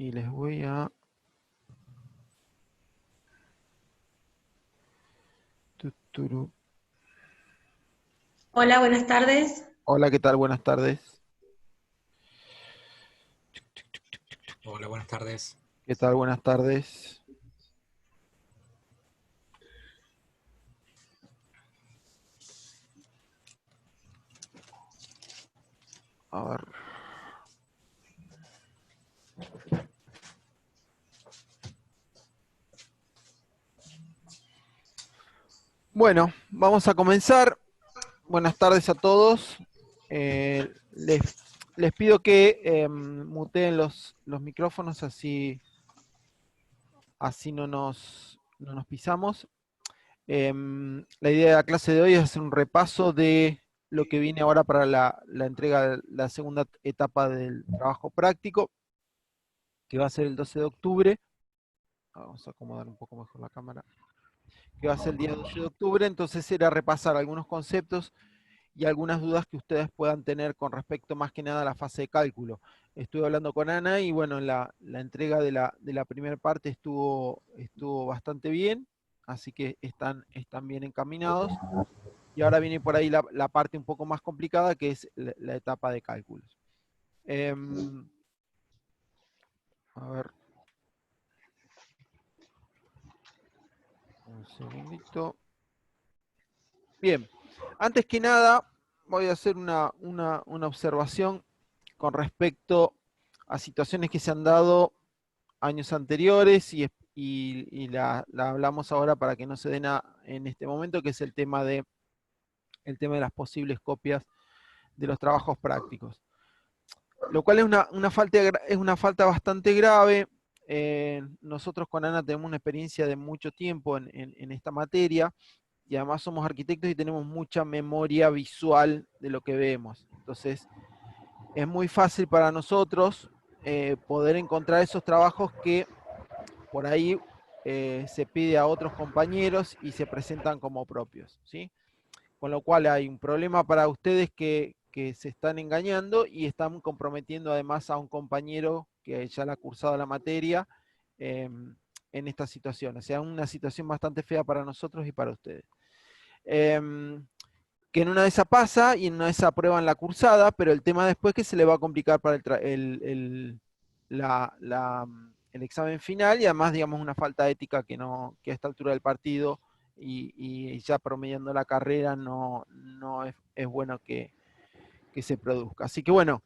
Y les voy a... Tuturu. Hola, buenas tardes. Hola, ¿qué tal? Buenas tardes. Hola, buenas tardes. ¿Qué tal? Buenas tardes. A ver. Bueno, vamos a comenzar. Buenas tardes a todos. Les pido que muteen los micrófonos, así no nos pisamos. La idea de la clase de hoy es hacer un repaso de lo que viene ahora para la entrega de la segunda etapa del trabajo práctico, que va a ser el 12 de octubre. Vamos a acomodar un poco mejor la cámara. Que va a ser el día 12 de octubre, entonces era repasar algunos conceptos y algunas dudas que ustedes puedan tener con respecto más que nada a la fase de cálculo. Estuve hablando con Ana y bueno, la entrega de la primera parte estuvo bastante bien, así que están bien encaminados. Y ahora viene por ahí la parte un poco más complicada, que es la etapa de cálculos. A ver, un segundito. Bien, antes que nada voy a hacer una observación con respecto a situaciones que se han dado años anteriores y la hablamos ahora para que no se den en este momento, que es el tema de las posibles copias de los trabajos prácticos. Lo cual es una falta bastante grave. Nosotros con Ana tenemos una experiencia de mucho tiempo en esta materia y además somos arquitectos y tenemos mucha memoria visual de lo que vemos. Entonces, es muy fácil para nosotros poder encontrar esos trabajos que por ahí se pide a otros compañeros y se presentan como propios, ¿sí? Con lo cual hay un problema para ustedes que se están engañando y están comprometiendo además a un compañero que ya le ha cursado la materia en esta situación. O sea, una situación bastante fea para nosotros y para ustedes. Que en una de esas pasa y en una de esas aprueban la cursada, pero el tema después que se le va a complicar para el examen final y además, digamos, una falta ética que a esta altura del partido y ya promediando la carrera no es bueno que se produzca. Así que bueno,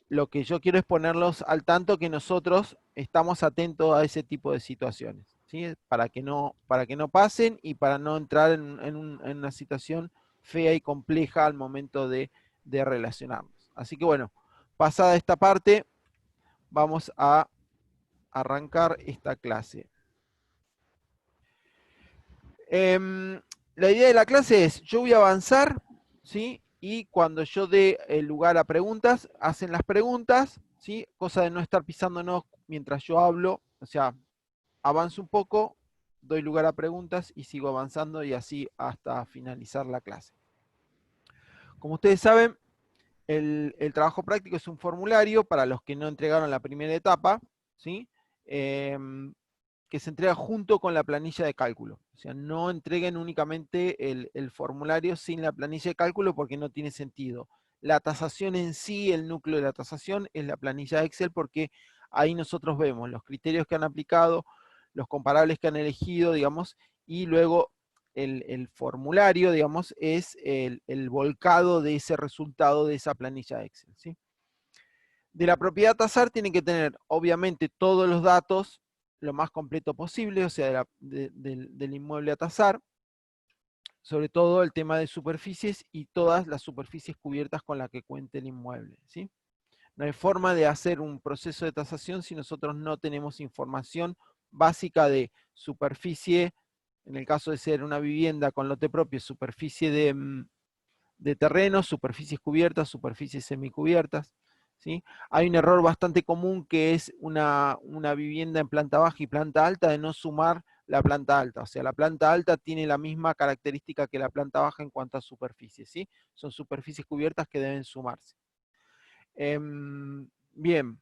lo que yo quiero es ponerlos al tanto que nosotros estamos atentos a ese tipo de situaciones, ¿sí? Para que no pasen y para no entrar en una situación fea y compleja al momento de relacionarnos. Así que bueno, pasada esta parte, vamos a arrancar esta clase. La idea de la clase es, yo voy a avanzar, ¿sí? Y cuando yo dé el lugar a preguntas, hacen las preguntas, ¿sí? Cosa de no estar pisándonos mientras yo hablo, o sea, avanzo un poco, doy lugar a preguntas y sigo avanzando y así hasta finalizar la clase. Como ustedes saben, el trabajo práctico es un formulario para los que no entregaron la primera etapa, ¿sí? Que se entrega junto con la planilla de cálculo. O sea, no entreguen únicamente el formulario sin la planilla de cálculo porque no tiene sentido. La tasación en sí, el núcleo de la tasación, es la planilla de Excel porque ahí nosotros vemos los criterios que han aplicado, los comparables que han elegido, digamos, y luego el formulario, digamos, es el volcado de ese resultado de esa planilla de Excel, ¿sí? De la propiedad a tasar tienen que tener, obviamente, todos los datos lo más completo posible, o sea, del inmueble a tasar, sobre todo el tema de superficies y todas las superficies cubiertas con las que cuente el inmueble, ¿sí? No hay forma de hacer un proceso de tasación si nosotros no tenemos información básica de superficie, en el caso de ser una vivienda con lote propio, superficie de terreno, superficies cubiertas, superficies semicubiertas, ¿sí? Hay un error bastante común que es una vivienda en planta baja y planta alta de no sumar la planta alta. O sea, la planta alta tiene la misma característica que la planta baja en cuanto a superficie, ¿sí? Son superficies cubiertas que deben sumarse. Bien.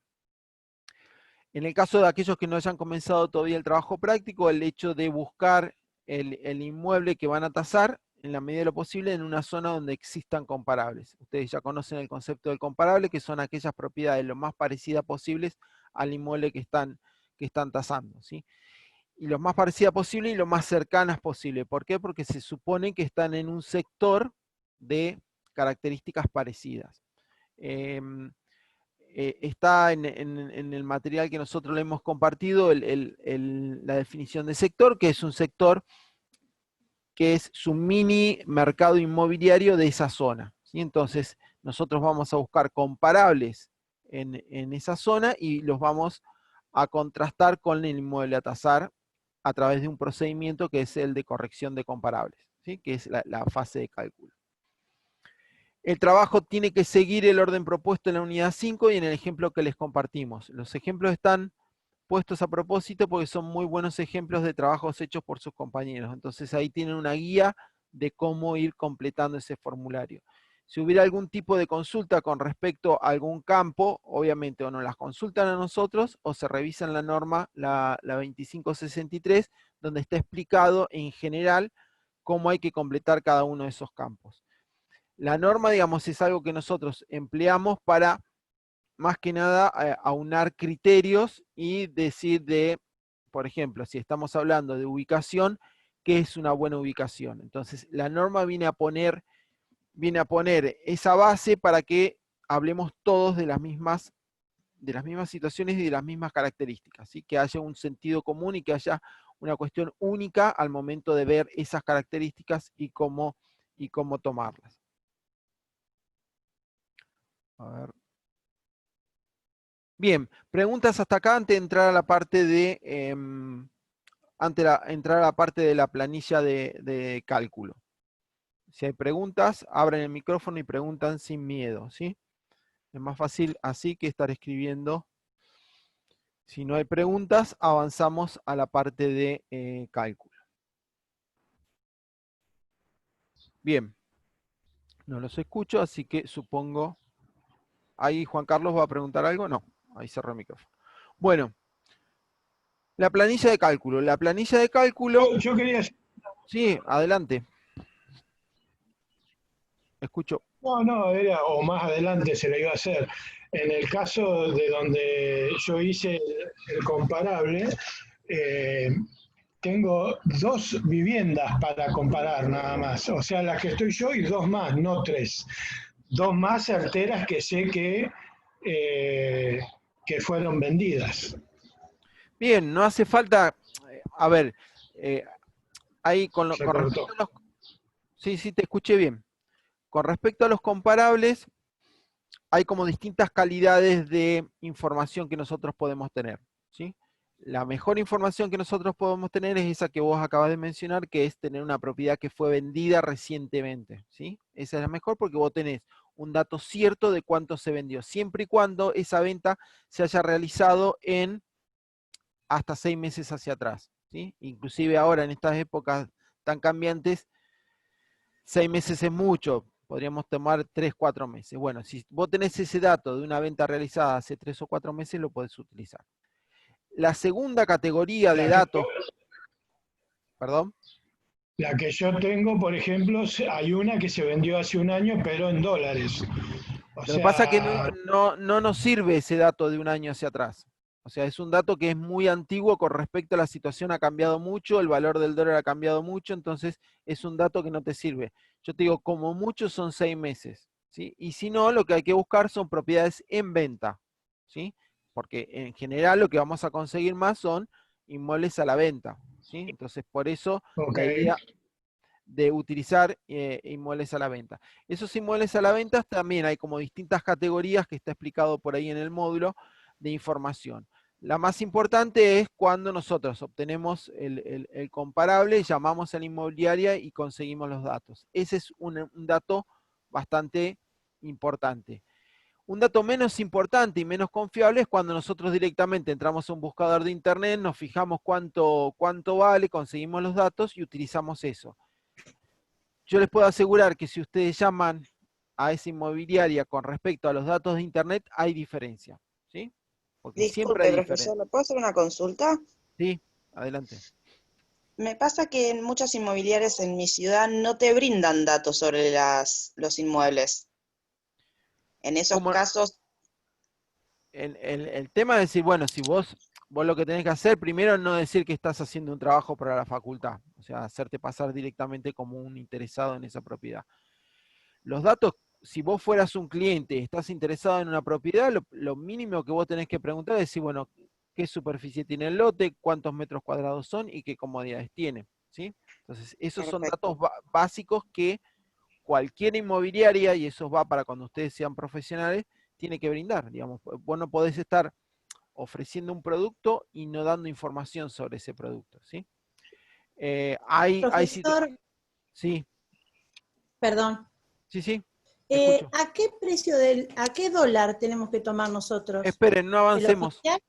En el caso de aquellos que no hayan comenzado todavía el trabajo práctico, el hecho de buscar el inmueble que van a tasar, en la medida de lo posible, en una zona donde existan comparables. Ustedes ya conocen el concepto del comparable, que son aquellas propiedades lo más parecidas posibles al inmueble que están tasando, ¿sí? Y lo más parecidas posible y lo más cercanas posible. ¿Por qué? Porque se supone que están en un sector de características parecidas. Está en el material que nosotros le hemos compartido la definición de sector, que es un sector que es su mini mercado inmobiliario de esa zona, ¿sí? Entonces, nosotros vamos a buscar comparables en esa zona y los vamos a contrastar con el inmueble a tasar a través de un procedimiento que es el de corrección de comparables, ¿sí? Que es la fase de cálculo. El trabajo tiene que seguir el orden propuesto en la unidad 5 y en el ejemplo que les compartimos. Los ejemplos están puestos a propósito porque son muy buenos ejemplos de trabajos hechos por sus compañeros. Entonces ahí tienen una guía de cómo ir completando ese formulario. Si hubiera algún tipo de consulta con respecto a algún campo, obviamente o nos las consultan a nosotros o se revisan la norma, la 2563, donde está explicado en general cómo hay que completar cada uno de esos campos. La norma, digamos, es algo que nosotros empleamos para, más que nada, aunar criterios y decir por ejemplo, si estamos hablando de ubicación, ¿qué es una buena ubicación? Entonces, la norma viene a poner esa base para que hablemos todos de las mismas situaciones y de las mismas características, ¿sí? Que haya un sentido común y que haya una cuestión única al momento de ver esas características y cómo tomarlas. A ver. Bien, preguntas hasta acá antes de entrar a la parte de entrar a la parte de la planilla de cálculo. Si hay preguntas, abren el micrófono y preguntan sin miedo, ¿sí? Es más fácil así que estar escribiendo. Si no hay preguntas, avanzamos a la parte de cálculo. Bien, no los escucho, así que supongo... Ahí Juan Carlos va a preguntar algo. No, ahí cerró el micrófono. Bueno, la planilla de cálculo. La planilla de cálculo... Yo quería... Sí, adelante. Escucho. No, era, o más adelante se lo iba a hacer. En el caso de donde yo hice el comparable, eh, tengo 2 viviendas para comparar nada más. O sea, las que estoy yo y 2 más, no 3. 2 más certeras que sé que fueron vendidas. Bien, no hace falta... A ver, ahí con Se respecto cortó. a los... Sí, te escuché bien. Con respecto a los comparables, hay como distintas calidades de información que nosotros podemos tener, ¿sí? La mejor información que nosotros podemos tener es esa que vos acabas de mencionar, que es tener una propiedad que fue vendida recientemente, ¿sí? Esa es la mejor porque vos tenés un dato cierto de cuánto se vendió, siempre y cuando esa venta se haya realizado en hasta 6 meses hacia atrás, ¿sí? Inclusive ahora en estas épocas tan cambiantes, 6 meses es mucho, podríamos tomar 3, 4 meses. Bueno, si vos tenés ese dato de una venta realizada hace 3 o 4 meses, lo podés utilizar. La segunda categoría de La que, datos, perdón. la que yo tengo, por ejemplo, hay una que se vendió hace un año, pero en dólares. O Lo que pasa es que sea, no nos sirve ese dato de un año hacia atrás. O sea, es un dato que es muy antiguo con respecto a la situación, ha cambiado mucho, el valor del dólar ha cambiado mucho, entonces es un dato que no te sirve. Yo te digo, como mucho son 6 meses, ¿sí? Y si no, lo que hay que buscar son propiedades en venta, ¿sí? Porque en general lo que vamos a conseguir más son inmuebles a la venta, ¿sí? Entonces, por eso ok. la idea de utilizar inmuebles a la venta. Esos inmuebles a la venta también hay como distintas categorías que está explicado por ahí en el módulo de información. La más importante es cuando nosotros obtenemos el comparable, llamamos a la inmobiliaria y conseguimos los datos. Ese es un dato bastante importante. Un dato menos importante y menos confiable es cuando nosotros directamente entramos a un buscador de internet, nos fijamos cuánto vale, conseguimos los datos y utilizamos eso. Yo les puedo asegurar que si ustedes llaman a esa inmobiliaria con respecto a los datos de internet, hay diferencia, ¿sí? porque siempre hay Disculpe, diferencia. profesor, ¿le puedo hacer una consulta? Sí, adelante. Me pasa que en muchas inmobiliarias en mi ciudad no te brindan datos sobre los inmuebles. En esos Como casos, el tema es decir, bueno, si vos lo que tenés que hacer, primero no decir que estás haciendo un trabajo para la facultad, o sea, hacerte pasar directamente como un interesado en esa propiedad. Los datos, si vos fueras un cliente y estás interesado en una propiedad, lo mínimo que vos tenés que preguntar es decir, bueno, qué superficie tiene el lote, cuántos metros cuadrados son y qué comodidades tiene, ¿sí? Entonces, esos son datos perfecto. básicos que cualquier inmobiliaria, y eso va para cuando ustedes sean profesionales, tiene que brindar, digamos. Vos no podés estar ofreciendo un producto y no dando información sobre ese producto, ¿sí? Hay Profesor, sí, perdón, sí, sí, escucho. ¿a qué a qué dólar tenemos que tomar nosotros? Esperen, no ¿El avancemos. oficial?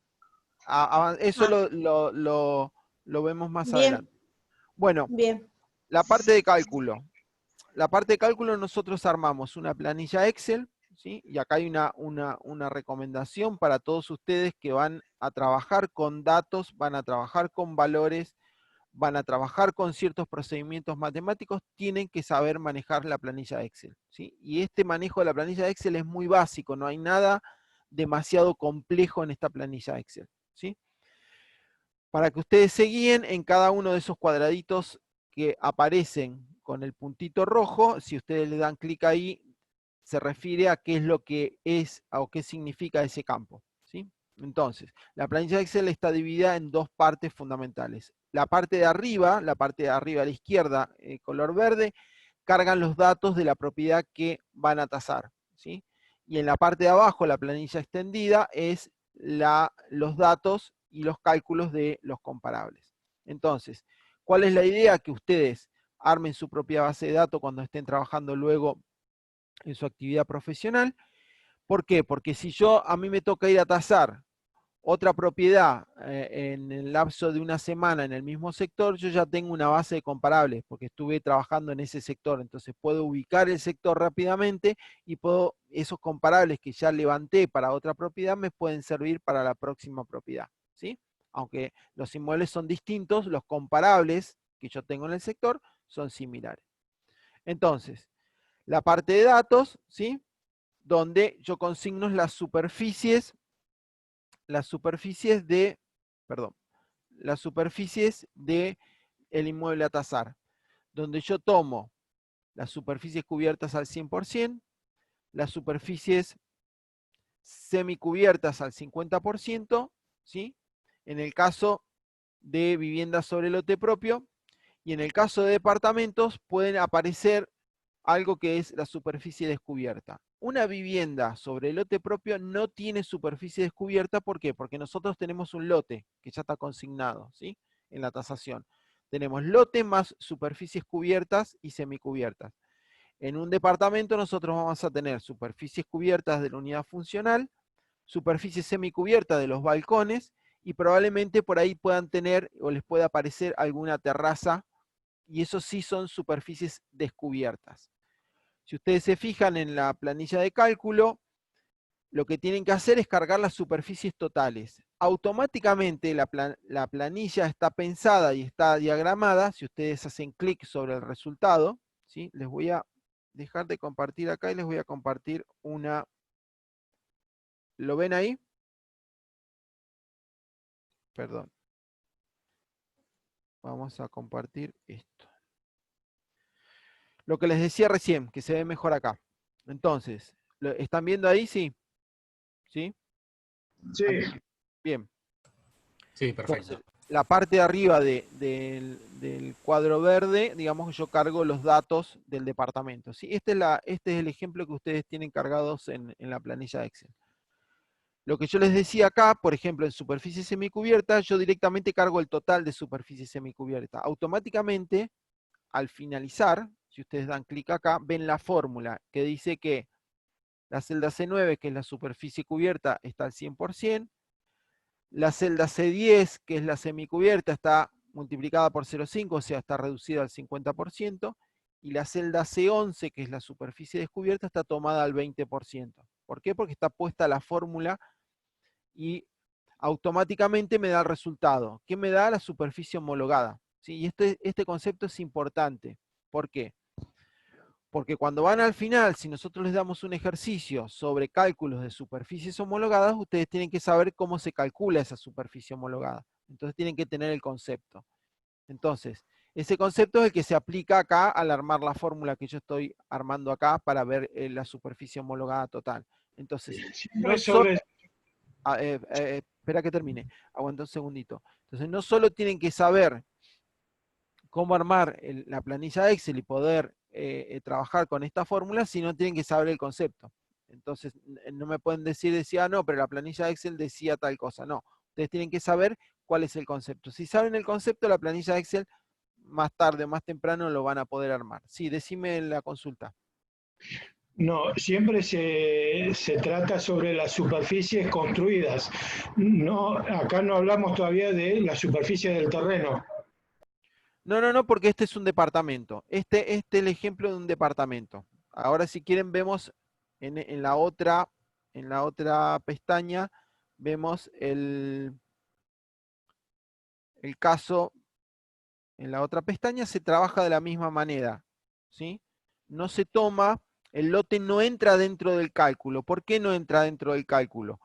Eso Ah, lo vemos más bien, adelante. Bueno, bien. la parte de cálculo. La parte de cálculo nosotros armamos una planilla Excel, ¿sí? Y acá hay una recomendación para todos ustedes que van a trabajar con datos, van a trabajar con valores, van a trabajar con ciertos procedimientos matemáticos, tienen que saber manejar la planilla Excel, ¿sí? Y este manejo de la planilla Excel es muy básico, no hay nada demasiado complejo en esta planilla Excel, ¿sí? Para que ustedes se guíen en cada uno de esos cuadraditos que aparecen con el puntito rojo, si ustedes le dan clic ahí, se refiere a qué es lo que es o qué significa ese campo, ¿sí? Entonces, la planilla de Excel está dividida en dos partes fundamentales. La parte de arriba a la izquierda, color verde, cargan los datos de la propiedad que van a tasar, ¿sí? Y en la parte de abajo, la planilla extendida, es los datos y los cálculos de los comparables. Entonces, ¿cuál es la idea? Que ustedes armen su propia base de datos cuando estén trabajando luego en su actividad profesional. ¿Por qué? Porque si a mí me toca ir a tasar otra propiedad en el lapso de una semana en el mismo sector, yo ya tengo una base de comparables, porque estuve trabajando en ese sector, entonces puedo ubicar el sector rápidamente y esos comparables que ya levanté para otra propiedad me pueden servir para la próxima propiedad, ¿sí? Aunque los inmuebles son distintos, los comparables que yo tengo en el sector son similares. Entonces, la parte de datos, ¿sí? Donde yo consigno las superficies de, perdón, las superficies de el inmueble a tasar, donde yo tomo las superficies cubiertas al 100%, las superficies semicubiertas al 50%, ¿sí? En el caso de viviendas sobre lote propio, y en el caso de departamentos pueden aparecer algo que es la superficie descubierta. Una vivienda sobre el lote propio no tiene superficie descubierta, ¿por qué? Porque nosotros tenemos un lote que ya está consignado, ¿sí? En la tasación. Tenemos lote más superficies cubiertas y semicubiertas. En un departamento nosotros vamos a tener superficies cubiertas de la unidad funcional, superficie semicubierta de los balcones, y probablemente por ahí puedan tener o les pueda aparecer alguna terraza, y eso sí son superficies descubiertas. Si ustedes se fijan en la planilla de cálculo, lo que tienen que hacer es cargar las superficies totales. Automáticamente la planilla está pensada y está diagramada. Si ustedes hacen clic sobre el resultado, ¿sí? Les voy a dejar de compartir acá y les voy a compartir una. ¿Lo ven ahí? Perdón. Vamos a compartir esto. Lo que les decía recién, que se ve mejor acá. Entonces, ¿lo están viendo ahí? Sí. ¿Sí? Sí, Bien. Sí, perfecto. Entonces, la parte de arriba del cuadro verde, digamos que yo cargo los datos del departamento, ¿sí? Este es el ejemplo que ustedes tienen cargados en la planilla de Excel. Lo que yo les decía acá, por ejemplo, en superficie semicubierta, yo directamente cargo el total de superficie semicubierta. Automáticamente, al finalizar, si ustedes dan clic acá, ven la fórmula que dice que la celda C9, que es la superficie cubierta, está al 100%, la celda C10, que es la semicubierta, está multiplicada por 0,5, o sea, está reducida al 50%, y la celda C11, que es la superficie descubierta, está tomada al 20%. ¿Por qué? Porque está puesta la fórmula y automáticamente me da el resultado. ¿Qué me da? La superficie homologada. ¿Sí? Y este concepto es importante. ¿Por qué? Porque cuando van al final, si nosotros les damos un ejercicio sobre cálculos de superficies homologadas, ustedes tienen que saber cómo se calcula esa superficie homologada. Entonces tienen que tener el concepto. Entonces, ese concepto es el que se aplica acá al armar la fórmula que yo estoy armando acá para ver la superficie homologada total. Entonces, no Siempre solo... sobre, espera que termine, aguanta un segundito. Entonces, no solo tienen que saber cómo armar la planilla Excel y poder trabajar con esta fórmula, sino tienen que saber el concepto. Entonces, no me pueden decía, no, pero la planilla Excel decía tal cosa. No, ustedes tienen que saber cuál es el concepto. Si saben el concepto, la planilla Excel, más tarde o más temprano lo van a poder armar. Sí, decime la consulta. no, siempre se trata sobre las superficies construidas. No, acá no hablamos todavía de la superficie del terreno. No, porque este es un departamento. Este es el ejemplo de un departamento. Ahora, si quieren, vemos en la otra pestaña, vemos el caso. En la otra pestaña se trabaja de la misma manera, ¿sí? No se toma, el lote no entra dentro del cálculo. ¿Por qué no entra dentro del cálculo?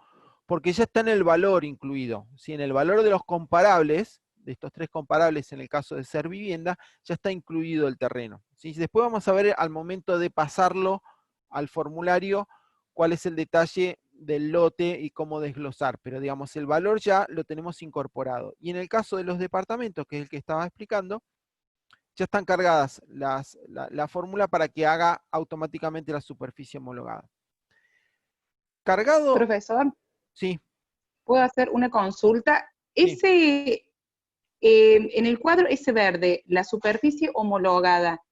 Porque ya está en el valor incluido. ¿Sí? En el valor de los comparables, de estos 3 comparables en el caso de ser vivienda, ya está incluido el terreno. ¿Sí? Después vamos a ver al momento de pasarlo al formulario cuál es el detalle del lote y cómo desglosar, pero digamos el valor ya lo tenemos incorporado. Y en el caso de los departamentos, que es el que estaba explicando, ya están cargadas la fórmula para que haga automáticamente la superficie homologada. Cargado, Profesor, sí, ¿puedo hacer una consulta? sí. En el cuadro ese verde, la superficie homologada,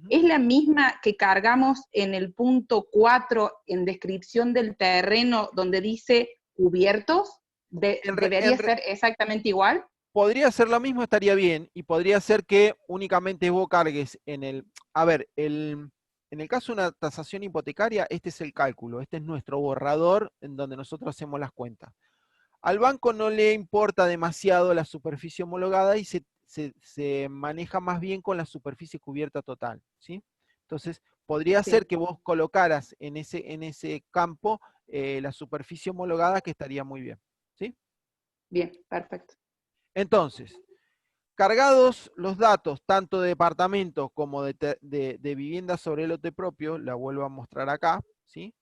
¿es la misma que cargamos en el punto 4 en descripción del terreno donde dice cubiertos? ¿Debería ser exactamente igual? Podría ser lo mismo, estaría bien, y podría ser que únicamente vos cargues en el... A ver, en el caso de una tasación hipotecaria, este es el cálculo, este es nuestro borrador en donde nosotros hacemos las cuentas. Al banco no le importa demasiado la superficie homologada y se maneja más bien con la superficie cubierta total, ¿sí? Entonces, podría ser que vos colocaras en ese campo la superficie homologada, que estaría muy bien, ¿sí? Bien, perfecto. Entonces, cargados los datos, tanto de departamento como de vivienda sobre el lote propio, la vuelvo a mostrar acá, ¿sí?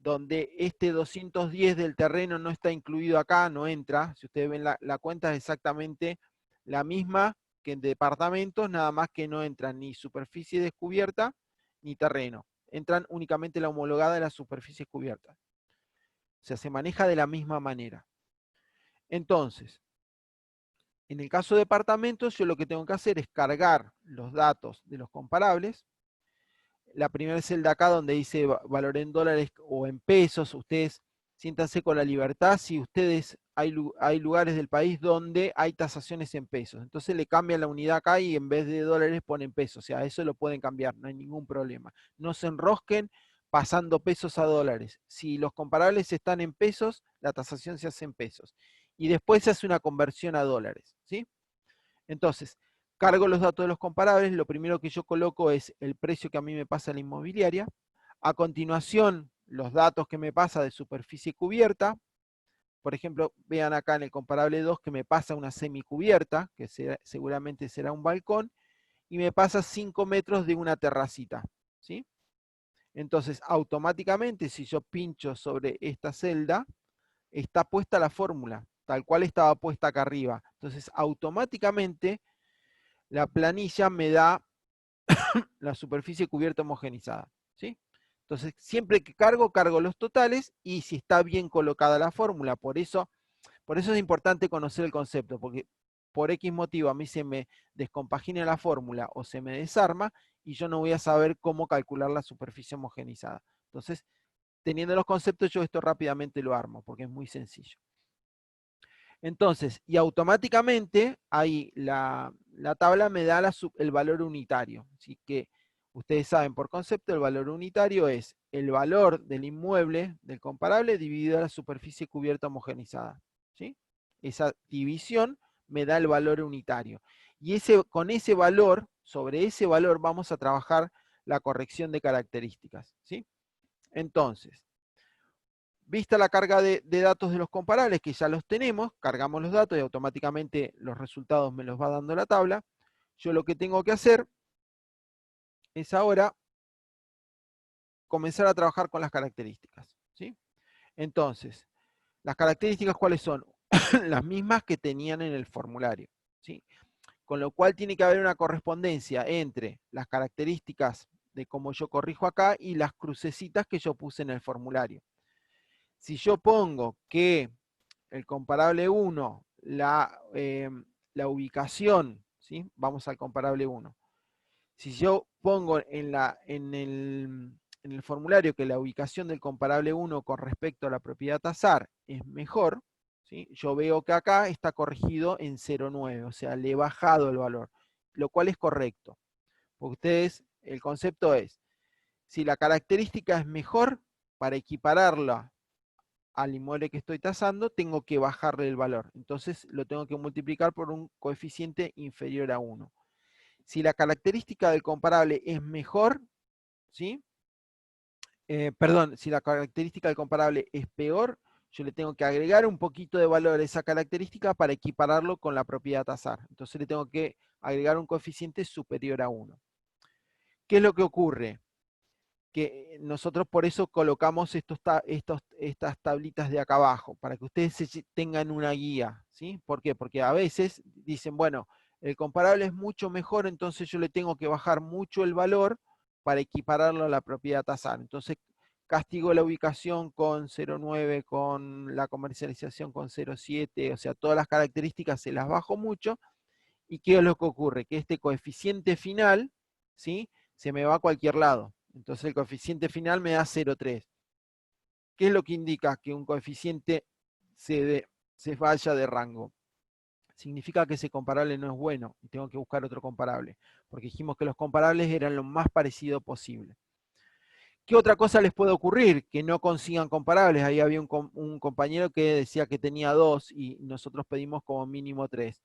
Donde este 210 del terreno no está incluido acá, no entra. Si ustedes ven la cuenta es exactamente la misma que en departamentos, nada más que no entran ni superficie descubierta ni terreno. Entran únicamente la homologada de las superficies cubiertas. O sea, se maneja de la misma manera. Entonces, en el caso de departamentos, yo lo que tengo que hacer es cargar los datos de los comparables. La primera celda acá donde dice valor en dólares o en pesos. Ustedes siéntanse con la libertad si ustedes hay lugares del país donde hay tasaciones en pesos. Entonces le cambian la unidad acá y en vez de dólares ponen pesos. O sea, eso lo pueden cambiar, no hay ningún problema. No se enrosquen pasando pesos a dólares. Si los comparables están en pesos, la tasación se hace en pesos. Y después se hace una conversión a dólares, ¿sí? Entonces, cargo los datos de los comparables, lo primero que yo coloco es el precio que a mí me pasa la inmobiliaria. A continuación, los datos que me pasa de superficie cubierta. Por ejemplo, vean acá en el comparable 2 que me pasa una semicubierta, que seguramente será un balcón, y me pasa 5 metros de una terracita, ¿sí? Entonces, automáticamente, si yo pincho sobre esta celda, está puesta la fórmula, tal cual estaba puesta acá arriba. Entonces, automáticamente, la planilla me da la superficie cubierta homogenizada, ¿sí? Entonces, siempre que cargo los totales y si está bien colocada la fórmula. Por eso es importante conocer el concepto, porque por X motivo a mí se me descompagina la fórmula o se me desarma y yo no voy a saber cómo calcular la superficie homogenizada. Entonces, teniendo los conceptos, yo esto rápidamente lo armo, porque es muy sencillo. Entonces, y automáticamente ahí la tabla me da el valor unitario. Así que ustedes saben por concepto, el valor unitario es el valor del inmueble, del comparable, dividido a la superficie cubierta homogenizada. ¿sí? Esa división me da el valor unitario. Y con ese valor, sobre ese valor vamos a trabajar la corrección de características, ¿sí? Entonces, vista la carga de datos de los comparables, que ya los tenemos, cargamos los datos y automáticamente los resultados me los va dando la tabla. Yo lo que tengo que hacer es ahora comenzar a trabajar con las características, ¿sí? Entonces, las características, ¿cuáles son? Las mismas que tenían en el formulario, ¿sí? Con lo cual tiene que haber una correspondencia entre las características de cómo yo corrijo acá y las crucecitas que yo puse en el formulario. Si yo pongo que el comparable 1, la ubicación, ¿sí? Vamos al comparable 1. Si yo pongo en el formulario que la ubicación del comparable 1 con respecto a la propiedad azar es mejor, ¿sí? Yo veo que acá está corregido en 0,9, o sea, le he bajado el valor, lo cual es correcto. Porque ustedes, el concepto es, si la característica es mejor, para equipararla al inmueble que estoy tasando, tengo que bajarle el valor. Entonces lo tengo que multiplicar por un coeficiente inferior a 1. Si la característica del comparable es mejor, ¿sí? Perdón, si la característica del comparable es peor, yo le tengo que agregar un poquito de valor a esa característica para equipararlo con la propiedad azar. Entonces le tengo que agregar un coeficiente superior a 1. ¿Qué es lo que ocurre? Que nosotros por eso colocamos estas tablitas de acá abajo, para que ustedes tengan una guía, ¿sí? ¿Por qué? Porque a veces dicen, bueno, el comparable es mucho mejor, entonces yo le tengo que bajar mucho el valor para equipararlo a la propiedad tasar. Entonces castigo la ubicación con 0,9, con la comercialización con 0,7, o sea, todas las características se las bajo mucho, y ¿qué es lo que ocurre? Que este coeficiente final, ¿sí? Se me va a cualquier lado. Entonces el coeficiente final me da 0,3. ¿Qué es lo que indica que un coeficiente se vaya de rango? Significa que ese comparable no es bueno y tengo que buscar otro comparable, porque dijimos que los comparables eran lo más parecido posible. ¿Qué otra cosa les puede ocurrir? Que no consigan comparables. Ahí había un compañero que decía que tenía 2 y nosotros pedimos como mínimo 3.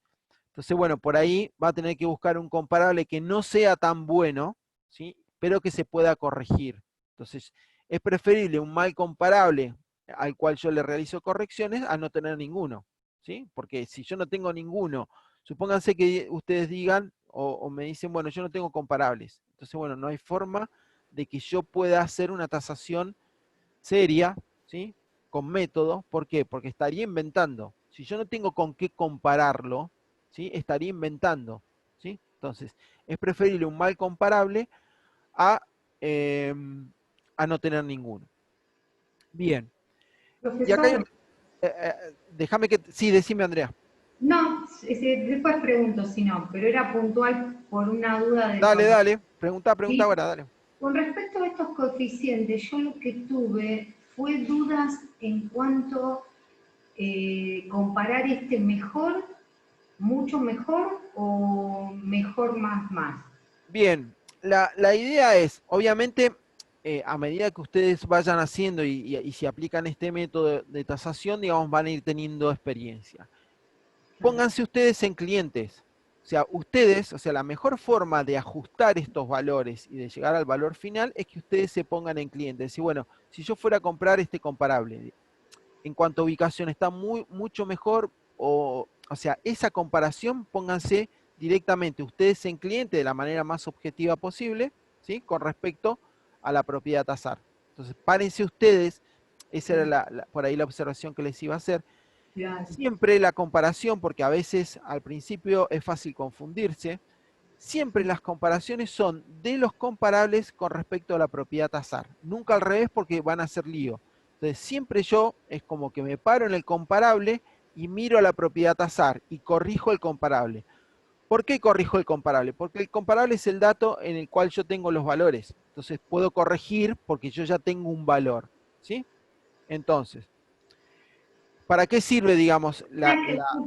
Entonces, bueno, por ahí va a tener que buscar un comparable que no sea tan bueno, ¿sí? Pero que se pueda corregir. Entonces, es preferible un mal comparable al cual yo le realizo correcciones a no tener ninguno, ¿sí? Porque si yo no tengo ninguno, supónganse que ustedes digan o me dicen, bueno, yo no tengo comparables. Entonces, bueno, no hay forma de que yo pueda hacer una tasación seria, ¿sí? Con método. ¿Por qué? Porque estaría inventando. Si yo no tengo con qué compararlo, ¿sí? Estaría inventando, ¿sí? Entonces, es preferible un mal comparable a, eh, a no tener ninguno. Bien. Y acá hay, Profesor, déjame que... Sí, decime, Andrea. no, después pregunto si no, pero era puntual por una duda de Dale, conocimiento. dale. Pregunta Sí. ahora, dale. Con respecto a estos coeficientes, yo lo que tuve fue dudas en cuanto comparar este mejor, mucho mejor o mejor más. Bien, la idea es, obviamente, a medida que ustedes vayan haciendo y si aplican este método de tasación, digamos, van a ir teniendo experiencia. Pónganse ustedes en clientes. O sea, ustedes, o sea, la mejor forma de ajustar estos valores y de llegar al valor final es que ustedes se pongan en clientes. Decir, bueno, si yo fuera a comprar este comparable, en cuanto a ubicación está mucho mejor, o sea, esa comparación pónganse directamente ustedes en cliente de la manera más objetiva posible, ¿sí? Con respecto a la propiedad tasar. Entonces, párense ustedes, esa era por ahí la observación que les iba a hacer. Claro. Siempre la comparación, porque a veces al principio es fácil confundirse, siempre las comparaciones son de los comparables con respecto a la propiedad tasar. Nunca al revés porque van a hacer lío. Entonces siempre yo es como que me paro en el comparable y miro a la propiedad tasar y corrijo el comparable. ¿Por qué corrijo el comparable? Porque el comparable es el dato en el cual yo tengo los valores. Entonces puedo corregir porque yo ya tengo un valor, ¿sí? Entonces, ¿para qué sirve, digamos,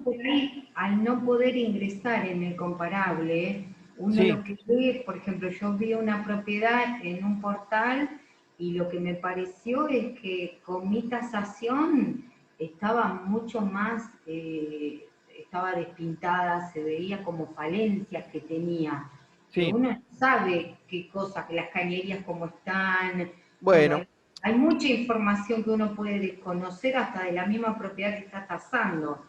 Por ahí, al no poder ingresar en el comparable, uno sí, lo que ve, por ejemplo, yo vi una propiedad en un portal y lo que me pareció es que con mi tasación estaba mucho más, estaba despintada, se veía como falencias que tenía. Que Sí, uno sabe qué cosas, que las cañerías cómo están. Bueno, bueno, hay mucha información que uno puede desconocer hasta de la misma propiedad que está tasando.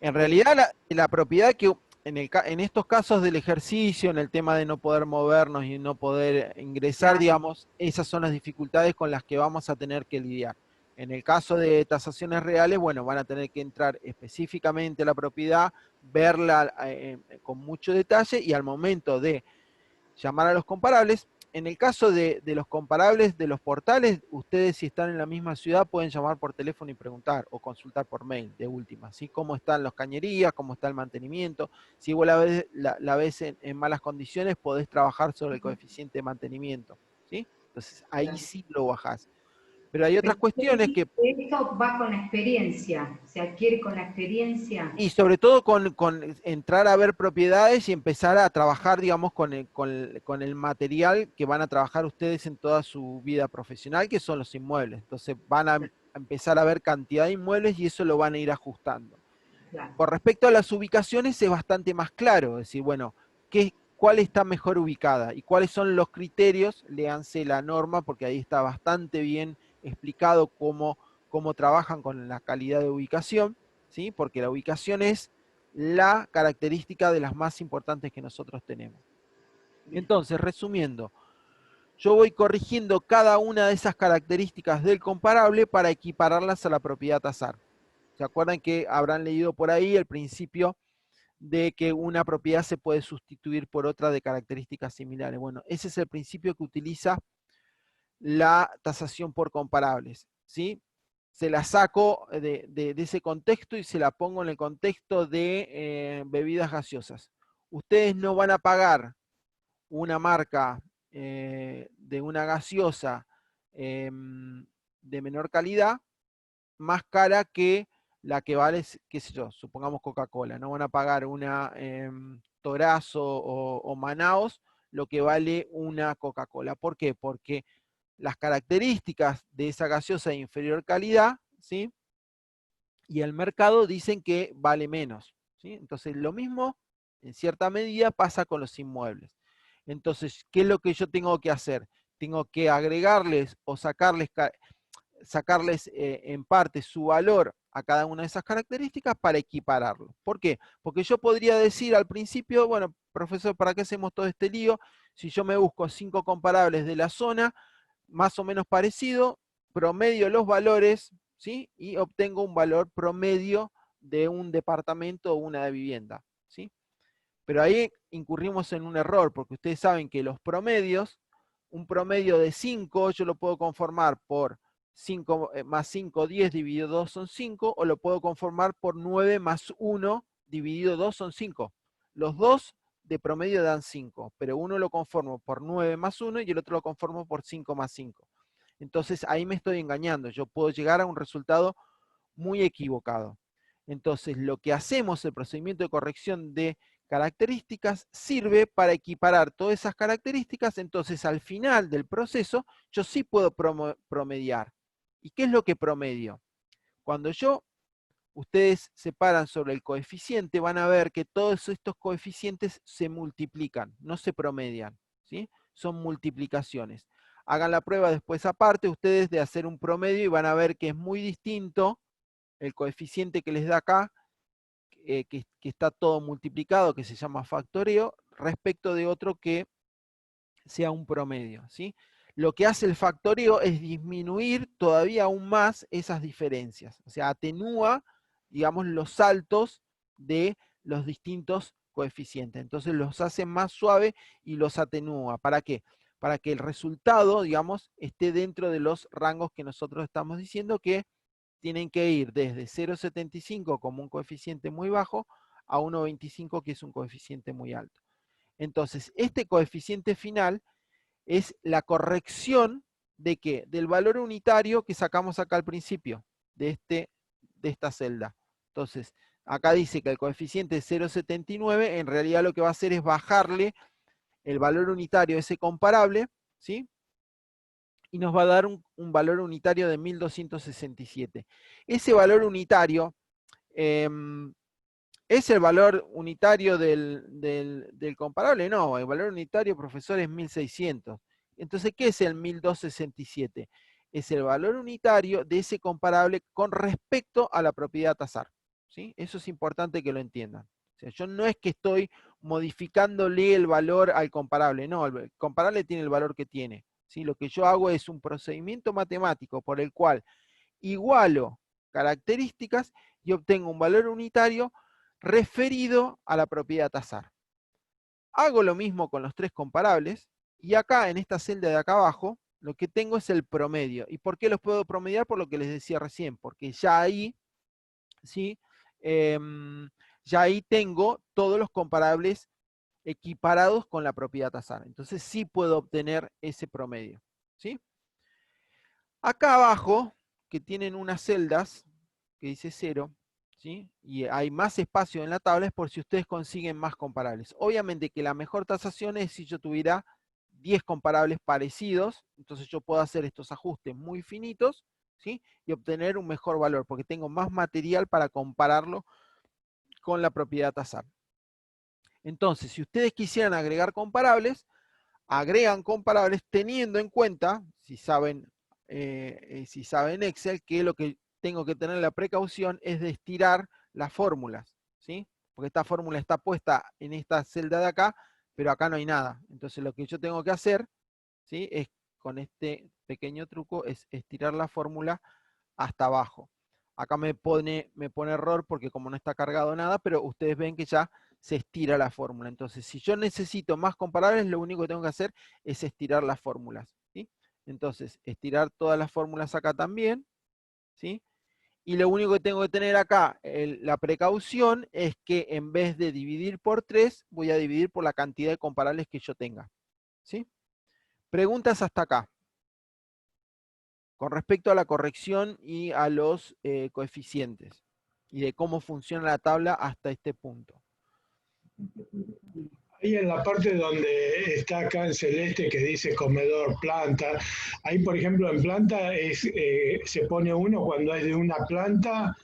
en realidad la propiedad que en estos casos del ejercicio, en el tema de no poder movernos y no poder ingresar, Claro, digamos, esas son las dificultades con las que vamos a tener que lidiar. En el caso de tasaciones reales, bueno, van a tener que entrar específicamente a la propiedad, verla con mucho detalle y al momento de llamar a los comparables. En el caso de los comparables de los portales, ustedes si están en la misma ciudad pueden llamar por teléfono y preguntar o consultar por mail de última, ¿sí? Cómo están las cañerías, cómo está el mantenimiento. Si vos la ves en malas condiciones, podés trabajar sobre el coeficiente de mantenimiento, ¿sí? Entonces ahí claro. sí lo bajás. Pero hay otras Pero usted cuestiones dice que que esto va con la experiencia, se adquiere con la experiencia. y sobre todo con entrar a ver propiedades y empezar a trabajar, digamos, con el material que van a trabajar ustedes en toda su vida profesional, que son los inmuebles. Entonces van a empezar a ver cantidad de inmuebles y eso lo van a ir ajustando. Claro. Con respecto a las ubicaciones es bastante más claro, es decir, bueno, ¿cuál está mejor ubicada? Y cuáles son los criterios, léanse la norma, porque ahí está bastante bien explicado cómo trabajan con la calidad de ubicación, ¿sí? Porque la ubicación es la característica de las más importantes que nosotros tenemos. Entonces, resumiendo, yo voy corrigiendo cada una de esas características del comparable para equipararlas a la propiedad tasar. ¿Se acuerdan que habrán leído por ahí el principio de que una propiedad se puede sustituir por otra de características similares? Bueno, ese es el principio que utiliza la tasación por comparables, ¿sí? Se la saco de ese contexto y se la pongo en el contexto de bebidas gaseosas. Ustedes no van a pagar una marca de una gaseosa de menor calidad más cara que la que vale, qué sé yo, supongamos Coca-Cola. No van a pagar una Torazo o Manaos lo que vale una Coca-Cola. ¿Por qué? Porque las características de esa gaseosa de inferior calidad, ¿sí? Y el mercado dicen que vale menos, ¿sí? Entonces lo mismo, en cierta medida, pasa con los inmuebles. Entonces, ¿qué es lo que yo tengo que hacer? Tengo que agregarles o sacarles en parte su valor a cada una de esas características para equipararlo. ¿Por qué? Porque yo podría decir al principio, bueno, profesor, ¿para qué hacemos todo este lío? Si yo me busco 5 comparables de la zona, más o menos parecido, promedio los valores, ¿sí? Y obtengo un valor promedio de un departamento o una de vivienda, ¿sí? Pero ahí incurrimos en un error, porque ustedes saben que los promedios, un promedio de 5, yo lo puedo conformar por 5 más 5, 10 dividido 2 son 5, o lo puedo conformar por 9 más 1 dividido 2 son 5. Los dos de promedio dan 5, pero uno lo conformo por 9 más 1 y el otro lo conformo por 5 más 5. Entonces ahí me estoy engañando, yo puedo llegar a un resultado muy equivocado. Entonces lo que hacemos, el procedimiento de corrección de características, sirve para equiparar todas esas características. Entonces al final del proceso yo sí puedo promediar. ¿Y qué es lo que promedio? Cuando ustedes se paran sobre el coeficiente, van a ver que todos estos coeficientes se multiplican, no se promedian, ¿sí? Son multiplicaciones. Hagan la prueba después aparte ustedes de hacer un promedio y van a ver que es muy distinto el coeficiente que les da acá, que está todo multiplicado, que se llama factoreo, respecto de otro que sea un promedio, ¿sí? Lo que hace el factoreo es disminuir todavía aún más esas diferencias, o sea, atenúa, digamos, los saltos de los distintos coeficientes. Entonces los hace más suave y los atenúa. ¿Para qué? Para que el resultado, digamos, esté dentro de los rangos que nosotros estamos diciendo que tienen que ir desde 0,75 como un coeficiente muy bajo a 1,25 que es un coeficiente muy alto. Entonces, este coeficiente final es la corrección de ¿qué? Del valor unitario que sacamos acá al principio de esta celda. Entonces, acá dice que el coeficiente es 0,79, en realidad lo que va a hacer es bajarle el valor unitario a ese comparable, ¿sí? y nos va a dar un valor unitario de 1267. Ese valor unitario ¿es el valor unitario del comparable? No, el valor unitario, profesor, es 1600. Entonces, ¿qué es el 1267? Es el valor unitario de ese comparable con respecto a la propiedad tasar. ¿Sí? Eso es importante que lo entiendan. O sea, yo no es que estoy modificándole el valor al comparable, no, el comparable tiene el valor que tiene. ¿Sí? Lo que yo hago es un procedimiento matemático por el cual igualo características y obtengo un valor unitario referido a la propiedad tasar. Hago lo mismo con los tres comparables, y acá en esta celda de acá abajo, lo que tengo es el promedio. ¿Y por qué los puedo promediar? Por lo que les decía recién, porque ya ahí, ¿sí? Ya ahí tengo todos los comparables equiparados con la propiedad tasar. Entonces sí puedo obtener ese promedio. ¿Sí? Acá abajo, que tienen unas celdas, que dice 0, ¿sí? Y hay más espacio en la tabla, es por si ustedes consiguen más comparables. Obviamente que la mejor tasación es si yo tuviera 10 comparables parecidos, entonces yo puedo hacer estos ajustes muy finitos, ¿sí? Y obtener un mejor valor, porque tengo más material para compararlo con la propiedad tasar. Entonces, si ustedes quisieran agregar comparables, agregan comparables teniendo en cuenta, si saben Excel, que lo que tengo que tener la precaución es de estirar las fórmulas, ¿sí? Porque esta fórmula está puesta en esta celda de acá, pero acá no hay nada. Entonces lo que yo tengo que hacer, ¿sí? Es con este pequeño truco, es estirar la fórmula hasta abajo. Acá me pone error porque como no está cargado nada, pero ustedes ven que ya se estira la fórmula. Entonces, si yo necesito más comparables, lo único que tengo que hacer es estirar las fórmulas, ¿sí? Entonces, estirar todas las fórmulas acá también, ¿sí? Y lo único que tengo que tener acá, la precaución, es que en vez de dividir por 3, voy a dividir por la cantidad de comparables que yo tenga, ¿sí? Preguntas hasta acá. Con respecto a la corrección y a los coeficientes, y de cómo funciona la tabla hasta este punto. Ahí en la parte donde está acá en celeste que dice comedor, planta, ahí por ejemplo en planta se pone uno cuando es de una planta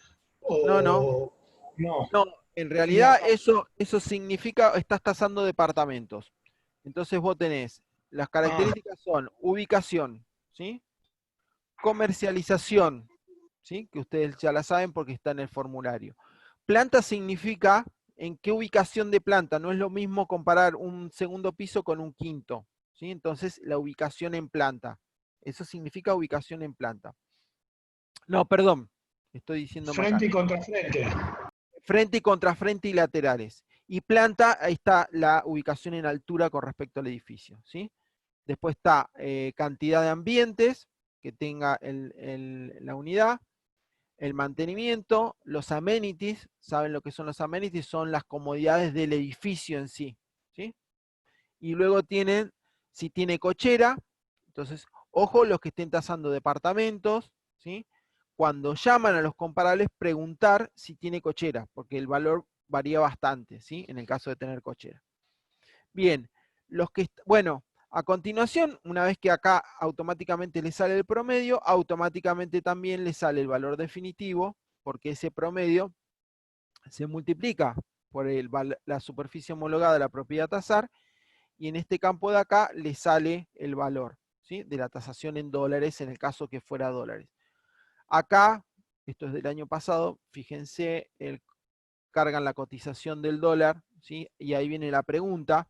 No, no, o no. no. En En la realidad eso significa, estás tasando departamentos. Entonces vos tenés, las ah, características son ubicación, ¿sí? Comercialización, ¿sí? Que ustedes ya la saben porque está en el formulario. Planta significa en qué ubicación de planta. No es lo mismo comparar un segundo piso con un quinto, ¿sí? Entonces, la ubicación en planta. Eso significa ubicación en planta. No, perdón, estoy diciendo frente macana. y contrafrente. Frente y contrafrente y laterales. Y planta, ahí está la ubicación en altura con respecto al edificio, ¿sí? Después está cantidad de ambientes que tenga la unidad, el mantenimiento, los amenities. ¿Saben lo que son los amenities? Son las comodidades del edificio en sí, ¿sí? Y luego tienen, si tiene cochera, entonces, ojo los que estén tasando departamentos, ¿sí? Cuando llaman a los comparables, preguntar si tiene cochera, porque el valor varía bastante, ¿sí? En el caso de tener cochera. Bien, bueno, a continuación, una vez que acá automáticamente le sale el promedio, automáticamente también le sale el valor definitivo, porque ese promedio se multiplica por la superficie homologada de la propiedad tasar, y en este campo de acá le sale el valor, ¿sí? De la tasación en dólares, en el caso que fuera dólares. Acá, esto es del año pasado, fíjense, cargan la cotización del dólar, ¿sí? Y ahí viene la pregunta.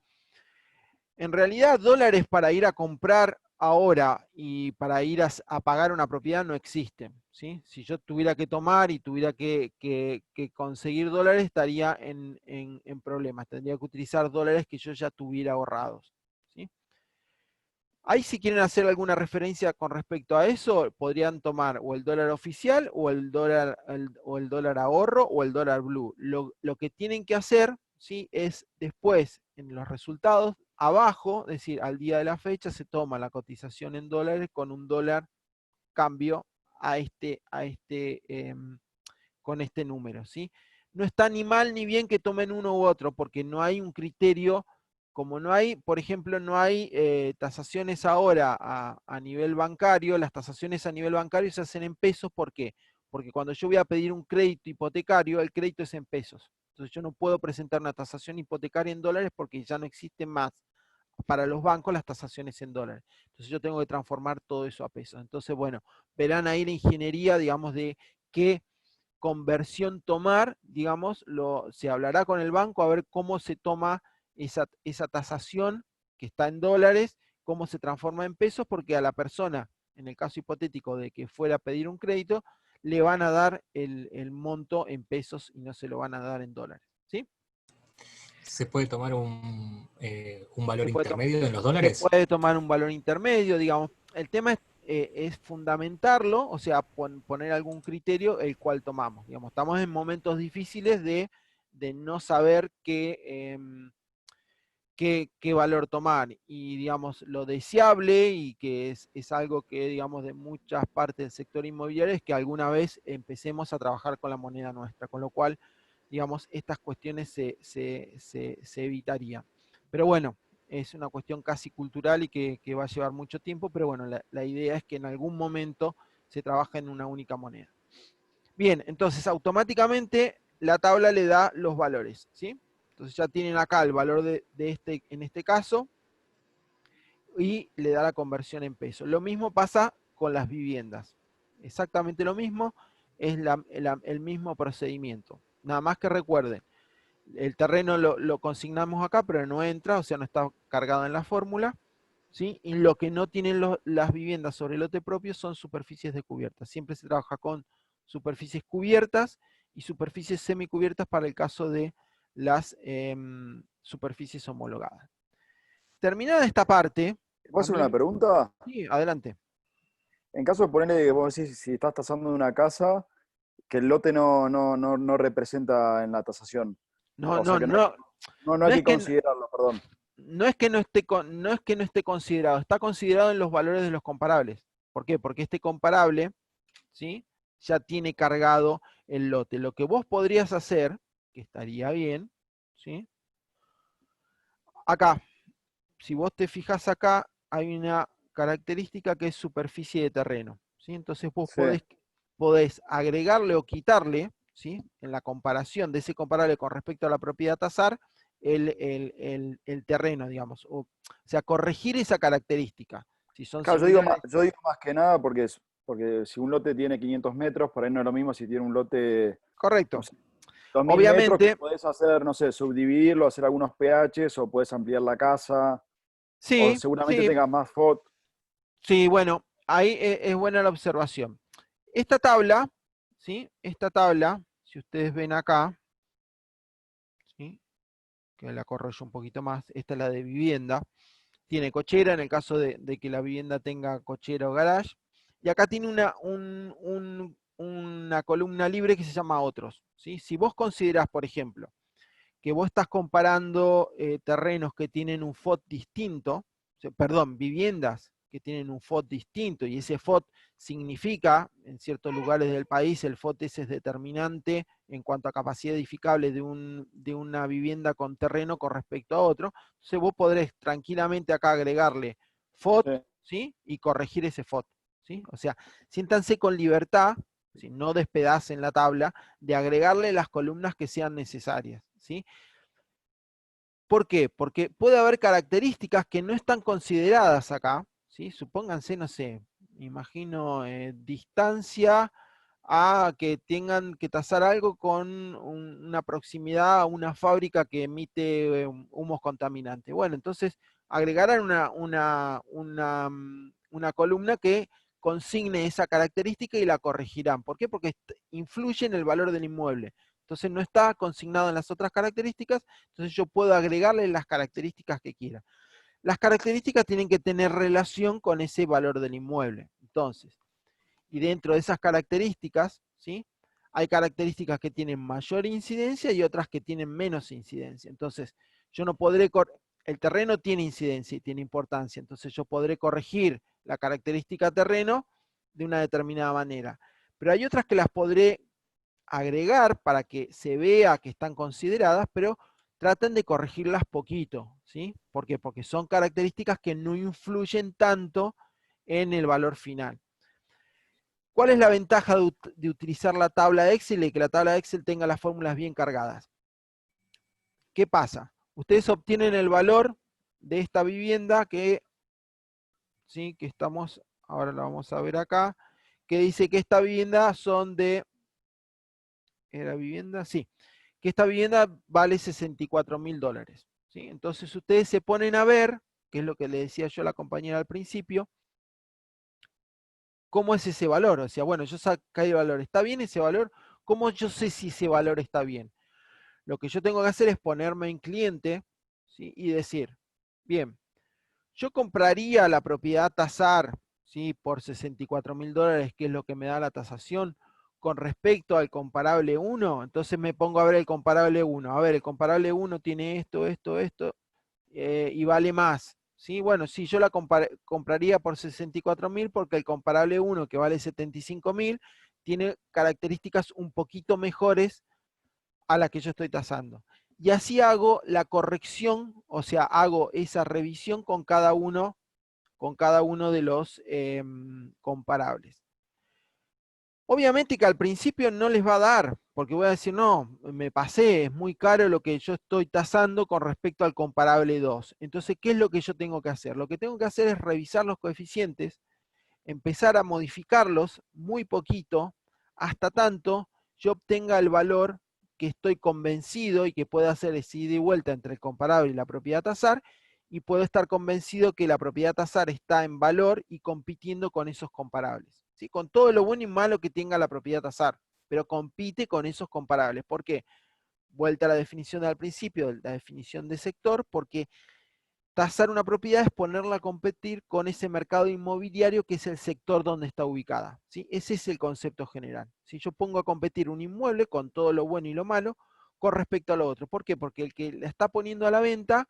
En realidad, dólares para ir a comprar ahora y para ir a pagar una propiedad no existen, ¿sí? Si yo tuviera que tomar y tuviera que conseguir dólares, estaría en problemas. Tendría que utilizar dólares que yo ya tuviera ahorrados, ¿sí? Ahí, si quieren hacer alguna referencia con respecto a eso, podrían tomar o el dólar oficial o el dólar ahorro o el dólar blue. Lo que tienen que hacer, ¿sí? Es después, en los resultados, abajo, es decir, al día de la fecha, se toma la cotización en dólares con un dólar cambio con este número, ¿sí? No está ni mal ni bien que tomen uno u otro, porque no hay un criterio como no hay, por ejemplo, no hay tasaciones ahora a nivel bancario, las tasaciones a nivel bancario se hacen en pesos, ¿por qué? Porque cuando yo voy a pedir un crédito hipotecario, el crédito es en pesos. Entonces yo no puedo presentar una tasación hipotecaria en dólares porque ya no existen más para los bancos las tasaciones en dólares. Entonces yo tengo que transformar todo eso a pesos. Entonces, bueno, verán ahí la ingeniería, digamos, de qué conversión tomar, digamos, se hablará con el banco a ver cómo se toma esa tasación que está en dólares, cómo se transforma en pesos, porque a la persona, en el caso hipotético de que fuera a pedir un crédito, le van a dar el monto en pesos y no se lo van a dar en dólares. ¿Sí? ¿Se puede tomar un valor Se puede, intermedio en los se dólares? puede tomar un valor intermedio, digamos. El tema es fundamentarlo, o sea, poner algún criterio el cual tomamos. Digamos, estamos en momentos difíciles de no saber qué valor tomar. Y, digamos, lo deseable y que es algo que, digamos, de muchas partes del sector inmobiliario es que alguna vez empecemos a trabajar con la moneda nuestra, con lo cual, digamos, estas cuestiones se evitarían. Pero bueno, es una cuestión casi cultural y que va a llevar mucho tiempo, pero bueno, la idea es que en algún momento se trabaja en una única moneda. Bien, entonces automáticamente la tabla le da los valores, ¿sí? Entonces ya tienen acá el valor en este caso, y le da la conversión en pesos. Lo mismo pasa con las viviendas. Exactamente lo mismo, es el mismo procedimiento. Nada más que recuerden, el terreno lo consignamos acá, pero no entra, o sea, no está cargado en la fórmula, ¿sí? Y lo que no tienen las viviendas sobre el lote propio son superficies descubiertas. Siempre se trabaja con superficies cubiertas y superficies semicubiertas para el caso de las superficies homologadas. Terminada esta parte, ¿Puedo hacer una pregunta? sí, adelante. En caso de ponerle que vos decís, si estás tasando una casa, que el lote no representa en la tasación. No, O sea no, que no, no no hay es que que, considerarlo, perdón. no es que no esté no es que no esté considerado, está considerado en los valores de los comparables. ¿Por qué? Porque este comparable, ¿sí? Ya tiene cargado el lote. Lo que vos podrías hacer, que estaría bien, ¿sí? Acá, si vos te fijas acá, hay una característica que es superficie de terreno, ¿sí? Entonces vos Sí. podés agregarle o quitarle, ¿sí? En la comparación de ese comparable con respecto a la propiedad a tasar, el terreno, digamos. O sea, corregir esa característica. Si son Claro, similares. yo digo más que nada porque si un lote tiene 500 metros, por ahí no es lo mismo si tiene un lote, no Correcto. sé, 2000 metros, que Obviamente, podés hacer, no sé, subdividirlo, hacer algunos pHs, o podés ampliar la casa, o sí, seguramente sí, tengas más fotos. sí, bueno, ahí es buena la observación. Esta tabla, ¿sí? Esta tabla, si ustedes ven acá, ¿sí? Que la corro yo un poquito más, esta es la de vivienda, tiene cochera en el caso de que la vivienda tenga cochera o garage, y acá tiene una columna libre que se llama otros, ¿sí? Si vos considerás, por ejemplo, que vos estás comparando terrenos que tienen un FOT distinto, perdón, viviendas que tienen un FOT distinto, y ese FOT significa, en ciertos lugares del país, el FOT ese es determinante en cuanto a capacidad edificable de una vivienda con terreno con respecto a otro. Entonces vos podrés tranquilamente acá agregarle FOT, Sí. ¿sí? Y corregir ese FOT, ¿sí? O sea, siéntanse con libertad, ¿sí? No despedacen la tabla, de agregarle las columnas que sean necesarias, ¿sí? ¿Por qué? Porque puede haber características que no están consideradas acá, ¿sí? Supónganse, no sé, imagino distancia a que tengan que tasar algo con una proximidad a una fábrica que emite humos contaminantes. Bueno, entonces agregarán una columna que consigne esa característica y la corregirán. ¿Por qué? Porque influye en el valor del inmueble. Entonces no está consignado en las otras características, entonces yo puedo agregarle las características que quiera. Las características tienen que tener relación con ese valor del inmueble. Entonces, y dentro de esas características, ¿sí? Hay características que tienen mayor incidencia y otras que tienen menos incidencia. Entonces, yo no podré, el terreno tiene incidencia y tiene importancia, entonces yo podré corregir la característica terreno de una determinada manera. Pero hay otras que las podré agregar para que se vea que están consideradas, pero traten de corregirlas poquito, ¿sí? ¿Por qué? Porque son características que no influyen tanto en el valor final. ¿Cuál es la ventaja de utilizar la tabla Excel y que la tabla Excel tenga las fórmulas bien cargadas? ¿Qué pasa? Ustedes obtienen el valor de esta vivienda que, ¿sí? Que estamos, ahora la vamos a ver acá, que dice que esta vivienda son de, ¿era vivienda? Sí, que esta vivienda vale $64.000, ¿sí? Entonces ustedes se ponen a ver, que es lo que le decía yo a la compañera al principio, ¿cómo es ese valor? O sea, bueno, yo saqué el valor, ¿está bien ese valor? ¿Cómo yo sé si ese valor está bien? Lo que yo tengo que hacer es ponerme en cliente, ¿sí? Y decir, bien, yo compraría la propiedad tasar, ¿sí? Por $64.000, que es lo que me da la tasación, con respecto al comparable 1, entonces me pongo a ver el comparable 1. A ver, el comparable 1 tiene esto, y vale más. ¿Sí? Bueno, sí, yo la compraría por 64.000 porque el comparable 1, que vale 75.000, tiene características un poquito mejores a las que yo estoy tasando. Y así hago la corrección, o sea, hago esa revisión con cada uno de los comparables. Obviamente que al principio no les va a dar, porque voy a decir, no, me pasé, es muy caro lo que yo estoy tasando con respecto al comparable 2. Entonces, ¿qué es lo que yo tengo que hacer? Lo que tengo que hacer es revisar los coeficientes, empezar a modificarlos muy poquito, hasta tanto yo obtenga el valor que estoy convencido y que pueda hacer ese ida y vuelta entre el comparable y la propiedad tasar, y puedo estar convencido que la propiedad tasar está en valor y compitiendo con esos comparables, ¿sí? Con todo lo bueno y malo que tenga la propiedad tasar, pero compite con esos comparables. ¿Por qué? Vuelta a la definición del principio, la definición de sector, porque tasar una propiedad es ponerla a competir con ese mercado inmobiliario que es el sector donde está ubicada, ¿sí? Ese es el concepto general. Si yo pongo a competir un inmueble con todo lo bueno y lo malo con respecto a lo otro. ¿Por qué? Porque el que la está poniendo a la venta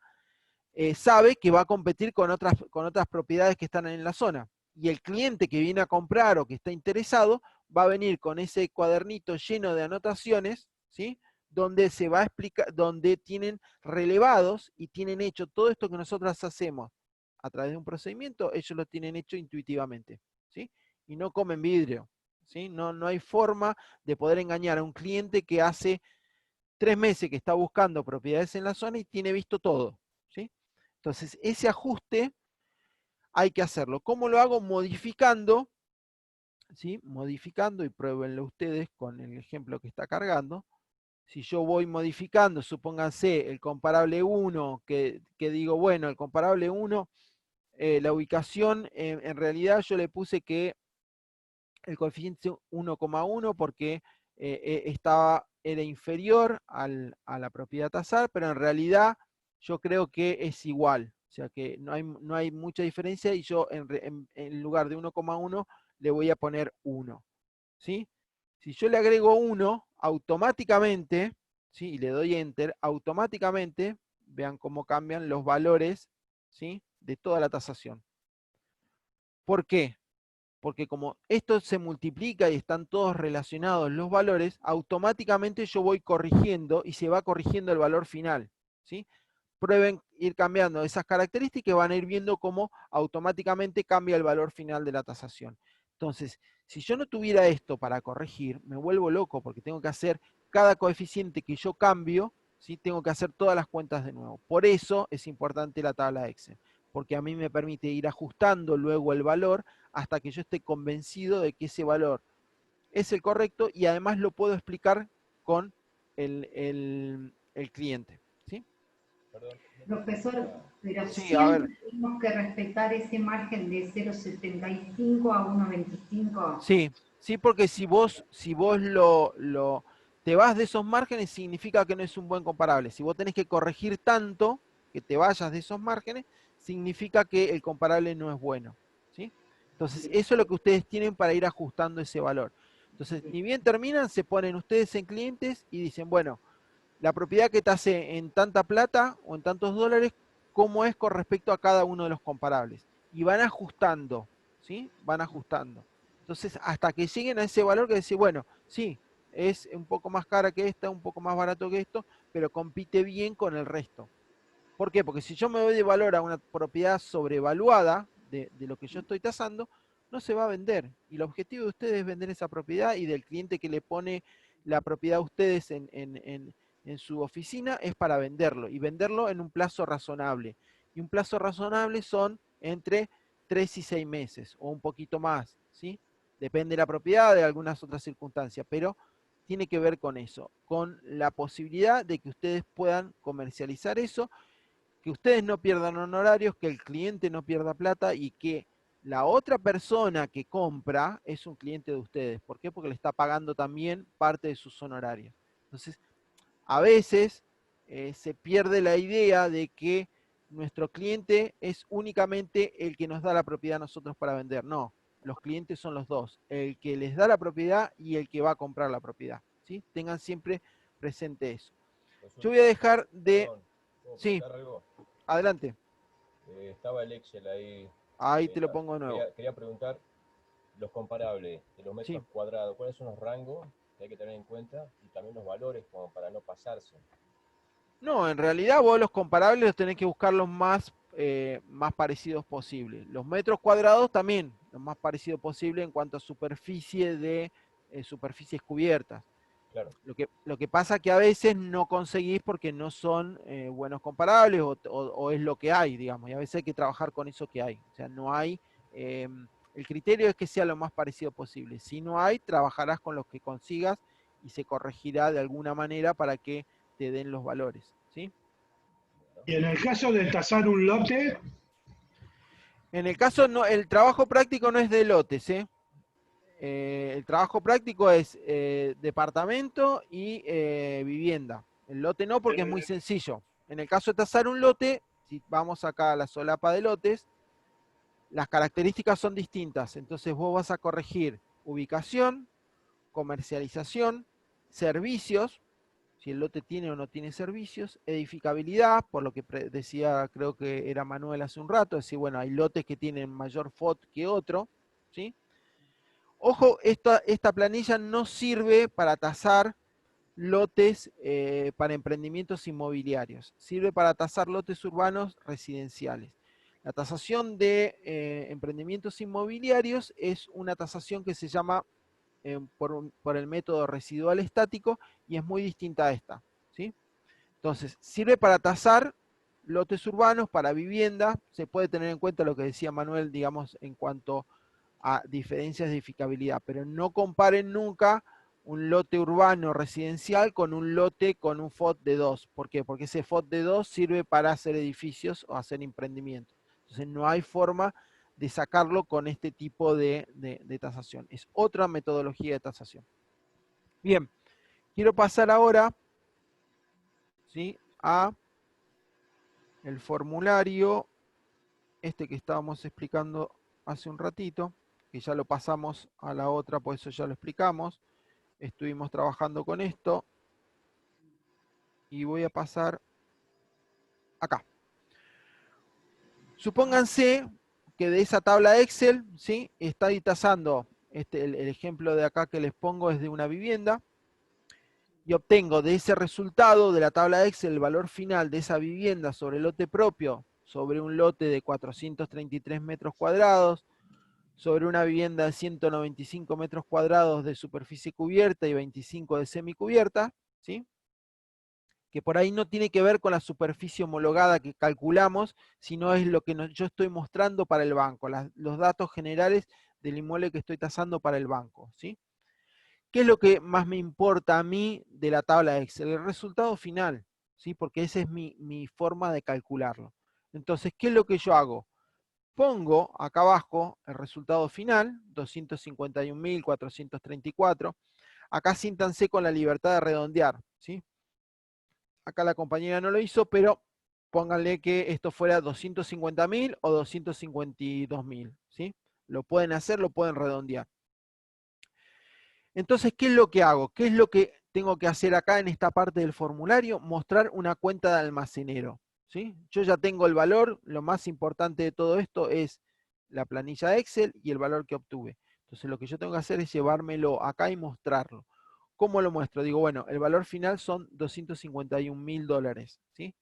sabe que va a competir con otras propiedades que están en la zona. Y el cliente que viene a comprar o que está interesado va a venir con ese cuadernito lleno de anotaciones, ¿sí? Donde se va a explicar, donde tienen relevados y tienen hecho todo esto que nosotros hacemos a través de un procedimiento, ellos lo tienen hecho intuitivamente, ¿sí? Y no comen vidrio, ¿sí? No hay forma de poder engañar a un cliente que hace 3 meses que está buscando propiedades en la zona y tiene visto todo, ¿sí? Entonces, ese ajuste hay que hacerlo. ¿Cómo lo hago? Modificando, ¿sí? Modificando, y pruébenlo ustedes con el ejemplo que está cargando. Si yo voy modificando, supónganse el comparable 1, que digo, bueno, el comparable 1, la ubicación, en realidad yo le puse que el coeficiente 1,1 porque era inferior a la propiedad tasar, pero en realidad yo creo que es igual. O sea que no hay mucha diferencia y yo en lugar de 1,1 le voy a poner 1. ¿Sí? Si yo le agrego 1, automáticamente, ¿sí? Y le doy Enter, automáticamente, vean cómo cambian los valores, ¿sí? De toda la tasación. ¿Por qué? Porque como esto se multiplica y están todos relacionados los valores, automáticamente yo voy corrigiendo y se va corrigiendo el valor final, ¿sí? Prueben ir cambiando esas características y van a ir viendo cómo automáticamente cambia el valor final de la tasación. Entonces, si yo no tuviera esto para corregir, me vuelvo loco porque tengo que hacer cada coeficiente que yo cambio, ¿sí? Tengo que hacer todas las cuentas de nuevo. Por eso es importante la tabla Excel, porque a mí me permite ir ajustando luego el valor hasta que yo esté convencido de que ese valor es el correcto y además lo puedo explicar con el cliente. ¿Sí? Profesor, pero Sí, a ver. siempre tenemos que respetar ese margen de 0,75 a 1,25. Sí, sí, porque si vos te vas de esos márgenes, significa que no es un buen comparable. Si vos tenés que corregir tanto que te vayas de esos márgenes, significa que el comparable no es bueno. ¿Sí? Entonces, eso es lo que ustedes tienen para ir ajustando ese valor. Entonces, ni bien terminan, se ponen ustedes en clientes y dicen, bueno, la propiedad que tasé en tanta plata o en tantos dólares, ¿cómo es con respecto a cada uno de los comparables? Y van ajustando, ¿sí? Van ajustando. Entonces, hasta que lleguen a ese valor que decir, bueno, sí, es un poco más cara que esta, un poco más barato que esto, pero compite bien con el resto. ¿Por qué? Porque si yo me doy de valor a una propiedad sobrevaluada de lo que yo estoy tasando, no se va a vender. Y el objetivo de ustedes es vender esa propiedad, y del cliente que le pone la propiedad a ustedes en su oficina es para venderlo, y venderlo en un plazo razonable. Y un plazo razonable son entre 3 y 6 meses, o un poquito más, ¿sí? Depende de la propiedad, de algunas otras circunstancias, pero tiene que ver con eso, con la posibilidad de que ustedes puedan comercializar eso, que ustedes no pierdan honorarios, que el cliente no pierda plata, y que la otra persona que compra es un cliente de ustedes. ¿Por qué? Porque le está pagando también parte de sus honorarios. Entonces, a veces se pierde la idea de que nuestro cliente es únicamente el que nos da la propiedad a nosotros para vender. No, los clientes son los dos, el que les da la propiedad y el que va a comprar la propiedad, ¿sí? Tengan siempre presente eso. Yo voy a dejar de... Perdón, ¿puedo Sí, preguntar algo? adelante. Estaba el Excel ahí. Ahí te lo pongo de nuevo. Quería preguntar los comparables de los metros Sí. cuadrados. ¿Cuáles son los rangos que hay que tener en cuenta? Y también los valores como para no pasarse. No, en realidad vos los comparables los tenés que buscar los más parecidos posible. Los metros cuadrados también, lo más parecido posible en cuanto a superficie de superficies cubiertas. Claro. Lo que pasa que a veces no conseguís porque no son buenos comparables, o es lo que hay, digamos, y a veces hay que trabajar con eso que hay. O sea, no hay, el criterio es que sea lo más parecido posible. Si no hay, trabajarás con los que consigas y se corregirá de alguna manera para que te den los valores, ¿sí? Y en el caso de tasar un lote, En el caso, no, el trabajo práctico no es de lotes, ¿eh? El trabajo práctico es departamento y vivienda. El lote no, porque es muy sencillo. En el caso de tasar un lote, si vamos acá a la solapa de lotes, las características son distintas. Entonces vos vas a corregir ubicación, comercialización, servicios, si el lote tiene o no tiene servicios, edificabilidad, por lo que decía, creo que era Manuel hace un rato, es decir, bueno, hay lotes que tienen mayor FOT que otro, ¿sí? Ojo, esta planilla no sirve para tasar lotes para emprendimientos inmobiliarios, sirve para tasar lotes urbanos residenciales. La tasación de emprendimientos inmobiliarios es una tasación que se llama por el método residual estático, y es muy distinta a esta, ¿sí? Entonces, sirve para tasar lotes urbanos, para vivienda. Se puede tener en cuenta lo que decía Manuel, digamos, en cuanto a diferencias de edificabilidad, pero no comparen nunca un lote urbano residencial con un lote con un FOT de 2. ¿Por qué? Porque ese FOT de 2 sirve para hacer edificios o hacer emprendimientos. Entonces no hay forma de sacarlo con este tipo de tasación. Es otra metodología de tasación. Bien, quiero pasar ahora, ¿sí?, a el formulario este que estábamos explicando hace un ratito, que ya lo pasamos a la otra, por eso ya lo explicamos. Estuvimos trabajando con esto y voy a pasar acá. Supónganse que de esa tabla Excel, ¿sí?, está ahí tasando, el ejemplo de acá que les pongo es de una vivienda, y obtengo de ese resultado de la tabla Excel el valor final de esa vivienda sobre el lote propio, sobre un lote de 433 metros cuadrados, sobre una vivienda de 195 metros cuadrados de superficie cubierta y 25 de semicubierta, ¿sí?, que por ahí no tiene que ver con la superficie homologada que calculamos, sino es lo que yo estoy mostrando para el banco, los datos generales del inmueble que estoy tasando para el banco, ¿sí? ¿Qué es lo que más me importa a mí de la tabla Excel? El resultado final, ¿sí? Porque esa es mi forma de calcularlo. Entonces, ¿qué es lo que yo hago? Pongo acá abajo el resultado final, 251.434. Acá siéntanse con la libertad de redondear, ¿sí? Acá la compañera no lo hizo, pero pónganle que esto fuera 250.000 o 252.000, ¿sí? Lo pueden hacer, lo pueden redondear. Entonces, ¿qué es lo que hago? ¿Qué es lo que tengo que hacer acá en esta parte del formulario? Mostrar una cuenta de almacenero, ¿sí? Yo ya tengo el valor, lo más importante de todo esto es la planilla Excel y el valor que obtuve. Entonces, lo que yo tengo que hacer es llevármelo acá y mostrarlo. ¿cómo lo muestro? Digo, bueno, el valor final son $251.000, ¿sí?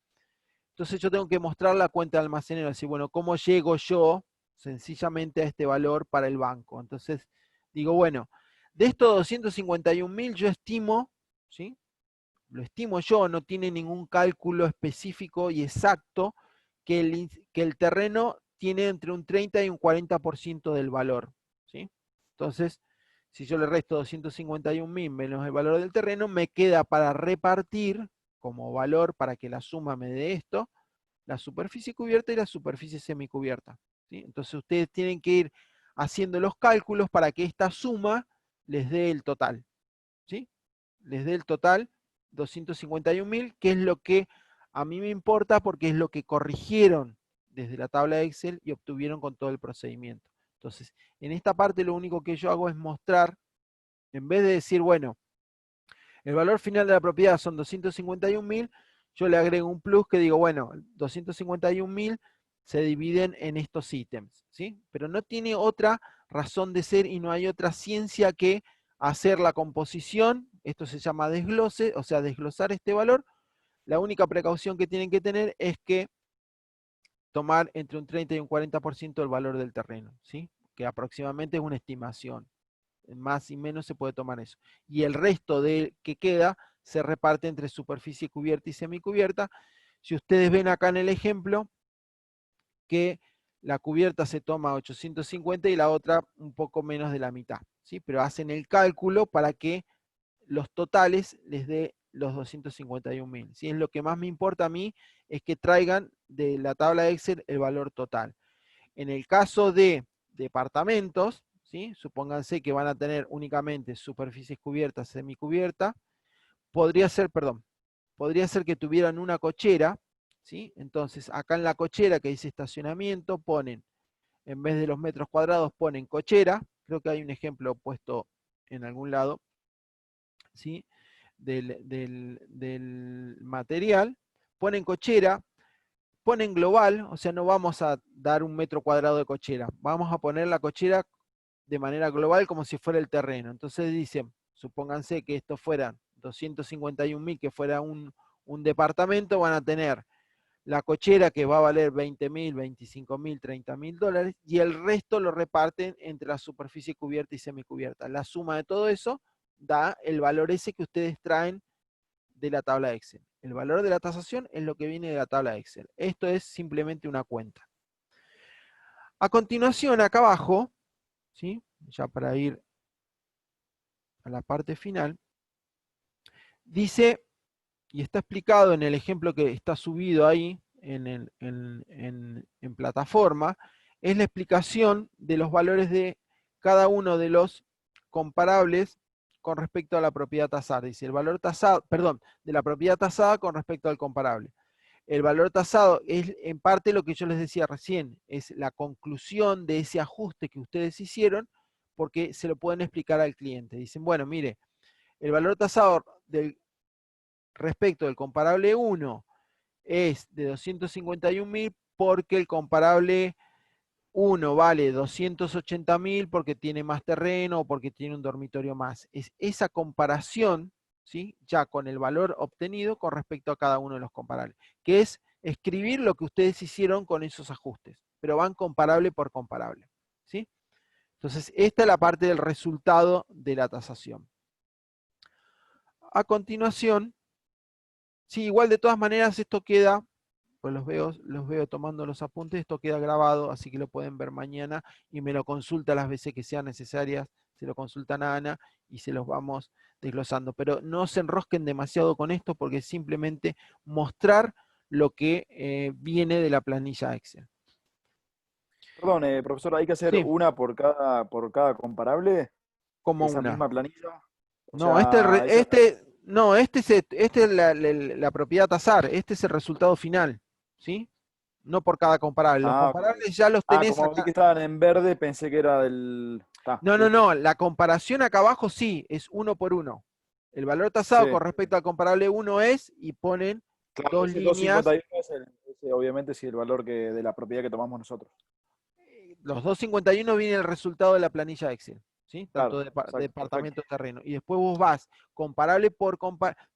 Entonces yo tengo que mostrar la cuenta de almacenero, así, bueno, ¿cómo llego yo sencillamente a este valor para el banco? Entonces digo, bueno, de estos 251.000 yo estimo, ¿sí? Lo estimo yo, no tiene ningún cálculo específico y exacto que el terreno tiene entre un 30 y un 40% del valor, ¿sí? Entonces, si yo le resto 251.000 menos el valor del terreno, me queda para repartir como valor para que la suma me dé esto, la superficie cubierta y la superficie semicubierta, ¿sí? Entonces ustedes tienen que ir haciendo los cálculos para que esta suma les dé el total, ¿sí? Les dé el total 251.000, que es lo que a mí me importa porque es lo que corrigieron desde la tabla de Excel y obtuvieron con todo el procedimiento. Entonces, en esta parte lo único que yo hago es mostrar, en vez de decir, bueno, el valor final de la propiedad son 251.000, yo le agrego un plus que digo, bueno, 251.000 se dividen en estos ítems, ¿sí? Pero no tiene otra razón de ser y no hay otra ciencia que hacer la composición, esto se llama desglose, o sea, desglosar este valor. La única precaución que tienen que tener es que tomar entre un 30 y un 40% del valor del terreno, ¿sí? Que aproximadamente es una estimación. Más y menos se puede tomar eso. Y el resto de que queda se reparte entre superficie cubierta y semicubierta. Si ustedes ven acá en el ejemplo, que la cubierta se toma 850 y la otra un poco menos de la mitad, ¿sí? Pero hacen el cálculo para que los totales les dé los 251.000. ¿Sí? Es lo que más me importa a mí, es que traigan de la tabla de Excel el valor total. En el caso de departamentos, ¿sí? Supónganse que van a tener únicamente superficies cubiertas, semicubierta, podría ser que tuvieran una cochera, ¿sí? Entonces, acá en la cochera que dice estacionamiento, ponen, en vez de los metros cuadrados, ponen cochera, creo que hay un ejemplo puesto en algún lado, ¿sí? Del material, ponen cochera, ponen global, o sea, no vamos a dar un metro cuadrado de cochera, vamos a poner la cochera de manera global como si fuera el terreno. Entonces dicen, supónganse que esto fueran 251.000, que fuera un departamento, van a tener la cochera que va a valer 20.000, 25.000, 30.000 dólares, y el resto lo reparten entre la superficie cubierta y semicubierta. La suma de todo eso da el valor ese que ustedes traen de la tabla de Excel. El valor de la tasación es lo que viene de la tabla de Excel. Esto es simplemente una cuenta. A continuación, acá abajo, ¿sí? Ya para ir a la parte final, dice, y está explicado en el ejemplo que está subido ahí en plataforma, es la explicación de los valores de cada uno de los comparables con respecto a la propiedad tasada. Dice el valor tasado, perdón, de la propiedad tasada con respecto al comparable. El valor tasado es en parte lo que yo les decía recién, es la conclusión de ese ajuste que ustedes hicieron, porque se lo pueden explicar al cliente. Dicen, bueno, mire, el valor tasado respecto del comparable 1 es de 251.000 porque el comparable 1 vale 280.000 porque tiene más terreno o porque tiene un dormitorio más. Es esa comparación, ¿sí? Ya con el valor obtenido con respecto a cada uno de los comparables, que es escribir lo que ustedes hicieron con esos ajustes, pero van comparable por comparable, ¿sí? Entonces, esta es la parte del resultado de la tasación. A continuación, sí, igual de todas maneras esto queda, pues los veo tomando los apuntes, esto queda grabado, así que lo pueden ver mañana y me lo consulta las veces que sean necesarias, se lo consultan a Ana y se los vamos desglosando. Pero no se enrosquen demasiado con esto porque es simplemente mostrar lo que viene de la planilla Excel. Perdón, profesor, ¿hay que hacer Sí, una por cada comparable? como ¿Esa una. misma planilla? O No, sea, este es la propiedad tasar, este es el resultado final, ¿sí? No por cada comparable. Los Ah, ok. comparables ya los Ah, tenés como vi acá. que estaban en verde, pensé que era del... No, no, listo. no, la comparación acá abajo sí, es 1 por 1. El valor tasado Sí, con respecto al comparable 1 es, y ponen claro, dos ese líneas, 251 es obviamente sí, el valor de la propiedad que tomamos nosotros. los 251 viene el resultado de la planilla Excel. ¿sí? Tanto Claro, exacto, departamento, perfecto. terreno. Y después vos vas comparable por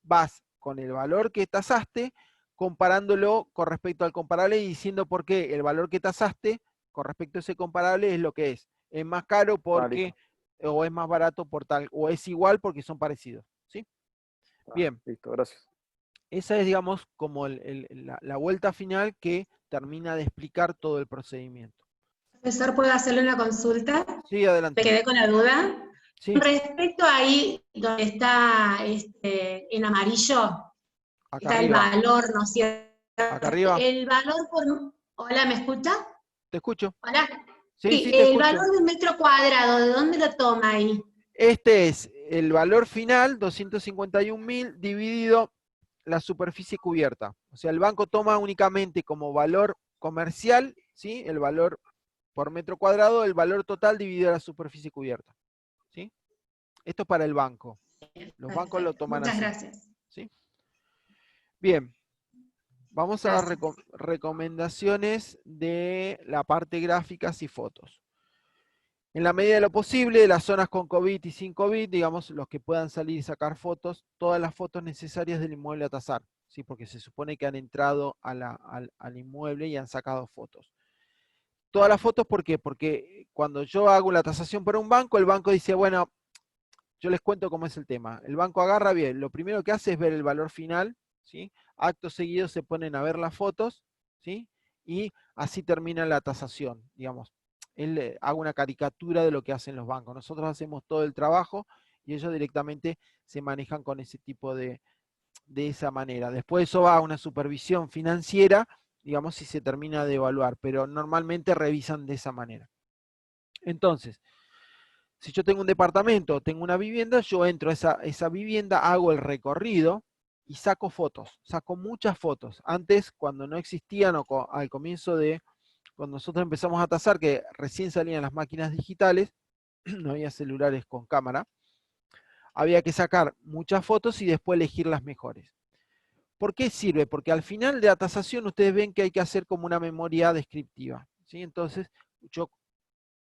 vas con el valor que tasaste, comparándolo con respecto al comparable y diciendo por qué el valor que tasaste con respecto a ese comparable es lo que es. Es más caro Ah, porque, listo. o es más barato por tal, o es igual porque son parecidos, ¿sí? Ah, Bien, listo, gracias. esa es, digamos, como la vuelta final que termina de explicar todo el procedimiento. Profesor, ¿puedo hacerle una consulta? Sí, Me adelante. quedé con la duda. Sí, Respecto ahí donde está en amarillo, acá está el arriba. valor, ¿no es cierto? Acá arriba. El valor por... Hola, ¿me escucha? Te escucho. Hola. Sí, Sí, sí, te el escucho. valor de un metro cuadrado, ¿de dónde lo toma ahí? Este es el valor final, 251.000 dividido la superficie cubierta. O sea, el banco toma únicamente como valor comercial, ¿sí? El valor por metro cuadrado, el valor total dividido la superficie cubierta, ¿sí? Esto es para el banco. Los bancos lo Perfecto, toman muchas así, gracias. ¿sí? Bien, vamos a las Gracias. recomendaciones de la parte gráficas y fotos. En la medida de lo posible, de las zonas con COVID y sin COVID, digamos, los que puedan salir y sacar fotos, todas las fotos necesarias del inmueble a tasar, ¿sí? Porque se supone que han entrado al inmueble y han sacado fotos. Todas las fotos, ¿por qué? Porque cuando yo hago la tasación para un banco, el banco dice, bueno, yo les cuento cómo es el tema. El banco agarra bien, lo primero que hace es ver el valor final, ¿sí? Acto seguido se ponen a ver las fotos, ¿sí? Y así termina la tasación, digamos. Él haga una caricatura de lo que hacen los bancos. Nosotros hacemos todo el trabajo y ellos directamente se manejan con ese tipo de esa manera. Después eso va a una supervisión financiera, digamos, si se termina de evaluar, pero normalmente revisan de esa manera. Entonces, si yo tengo un departamento, tengo una vivienda, yo entro a esa vivienda, hago el recorrido y saco fotos, saco muchas fotos. Antes, cuando no existían o al comienzo de, cuando nosotros empezamos a tasar, que recién salían las máquinas digitales, no había celulares con cámara, había que sacar muchas fotos y después elegir las mejores. ¿Por qué sirve? Porque al final de la tasación ustedes ven que hay que hacer como una memoria descriptiva, ¿sí? Entonces, yo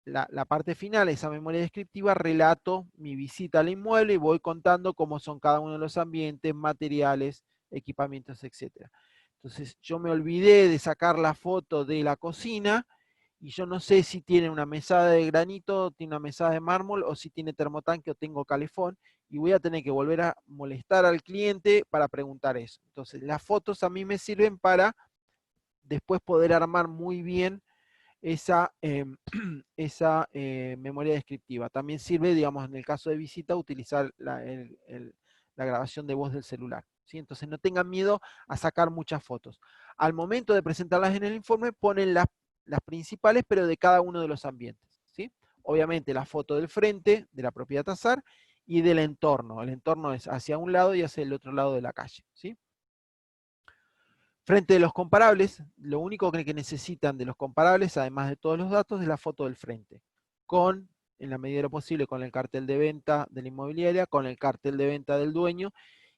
la parte final, esa memoria descriptiva, relato mi visita al inmueble y voy contando cómo son cada uno de los ambientes, materiales, equipamientos, etc. Entonces yo me olvidé de sacar la foto de la cocina y yo no sé si tiene una mesada de granito, tiene una mesada de mármol o si tiene termotanque o tengo calefón y voy a tener que volver a molestar al cliente para preguntar eso. Entonces las fotos a mí me sirven para después poder armar muy bien esa, memoria descriptiva. También sirve, digamos, en el caso de visita, utilizar la grabación de voz del celular, ¿sí? Entonces no tengan miedo a sacar muchas fotos. Al momento de presentarlas en el informe, ponen las principales, pero de cada uno de los ambientes, ¿sí? Obviamente la foto del frente, de la propiedad tasar, y del entorno. El entorno es hacia un lado y hacia el otro lado de la calle, ¿sí? Frente de los comparables, lo único que necesitan de los comparables, además de todos los datos, es la foto del frente. En la medida de lo posible, con el cartel de venta de la inmobiliaria, con el cartel de venta del dueño.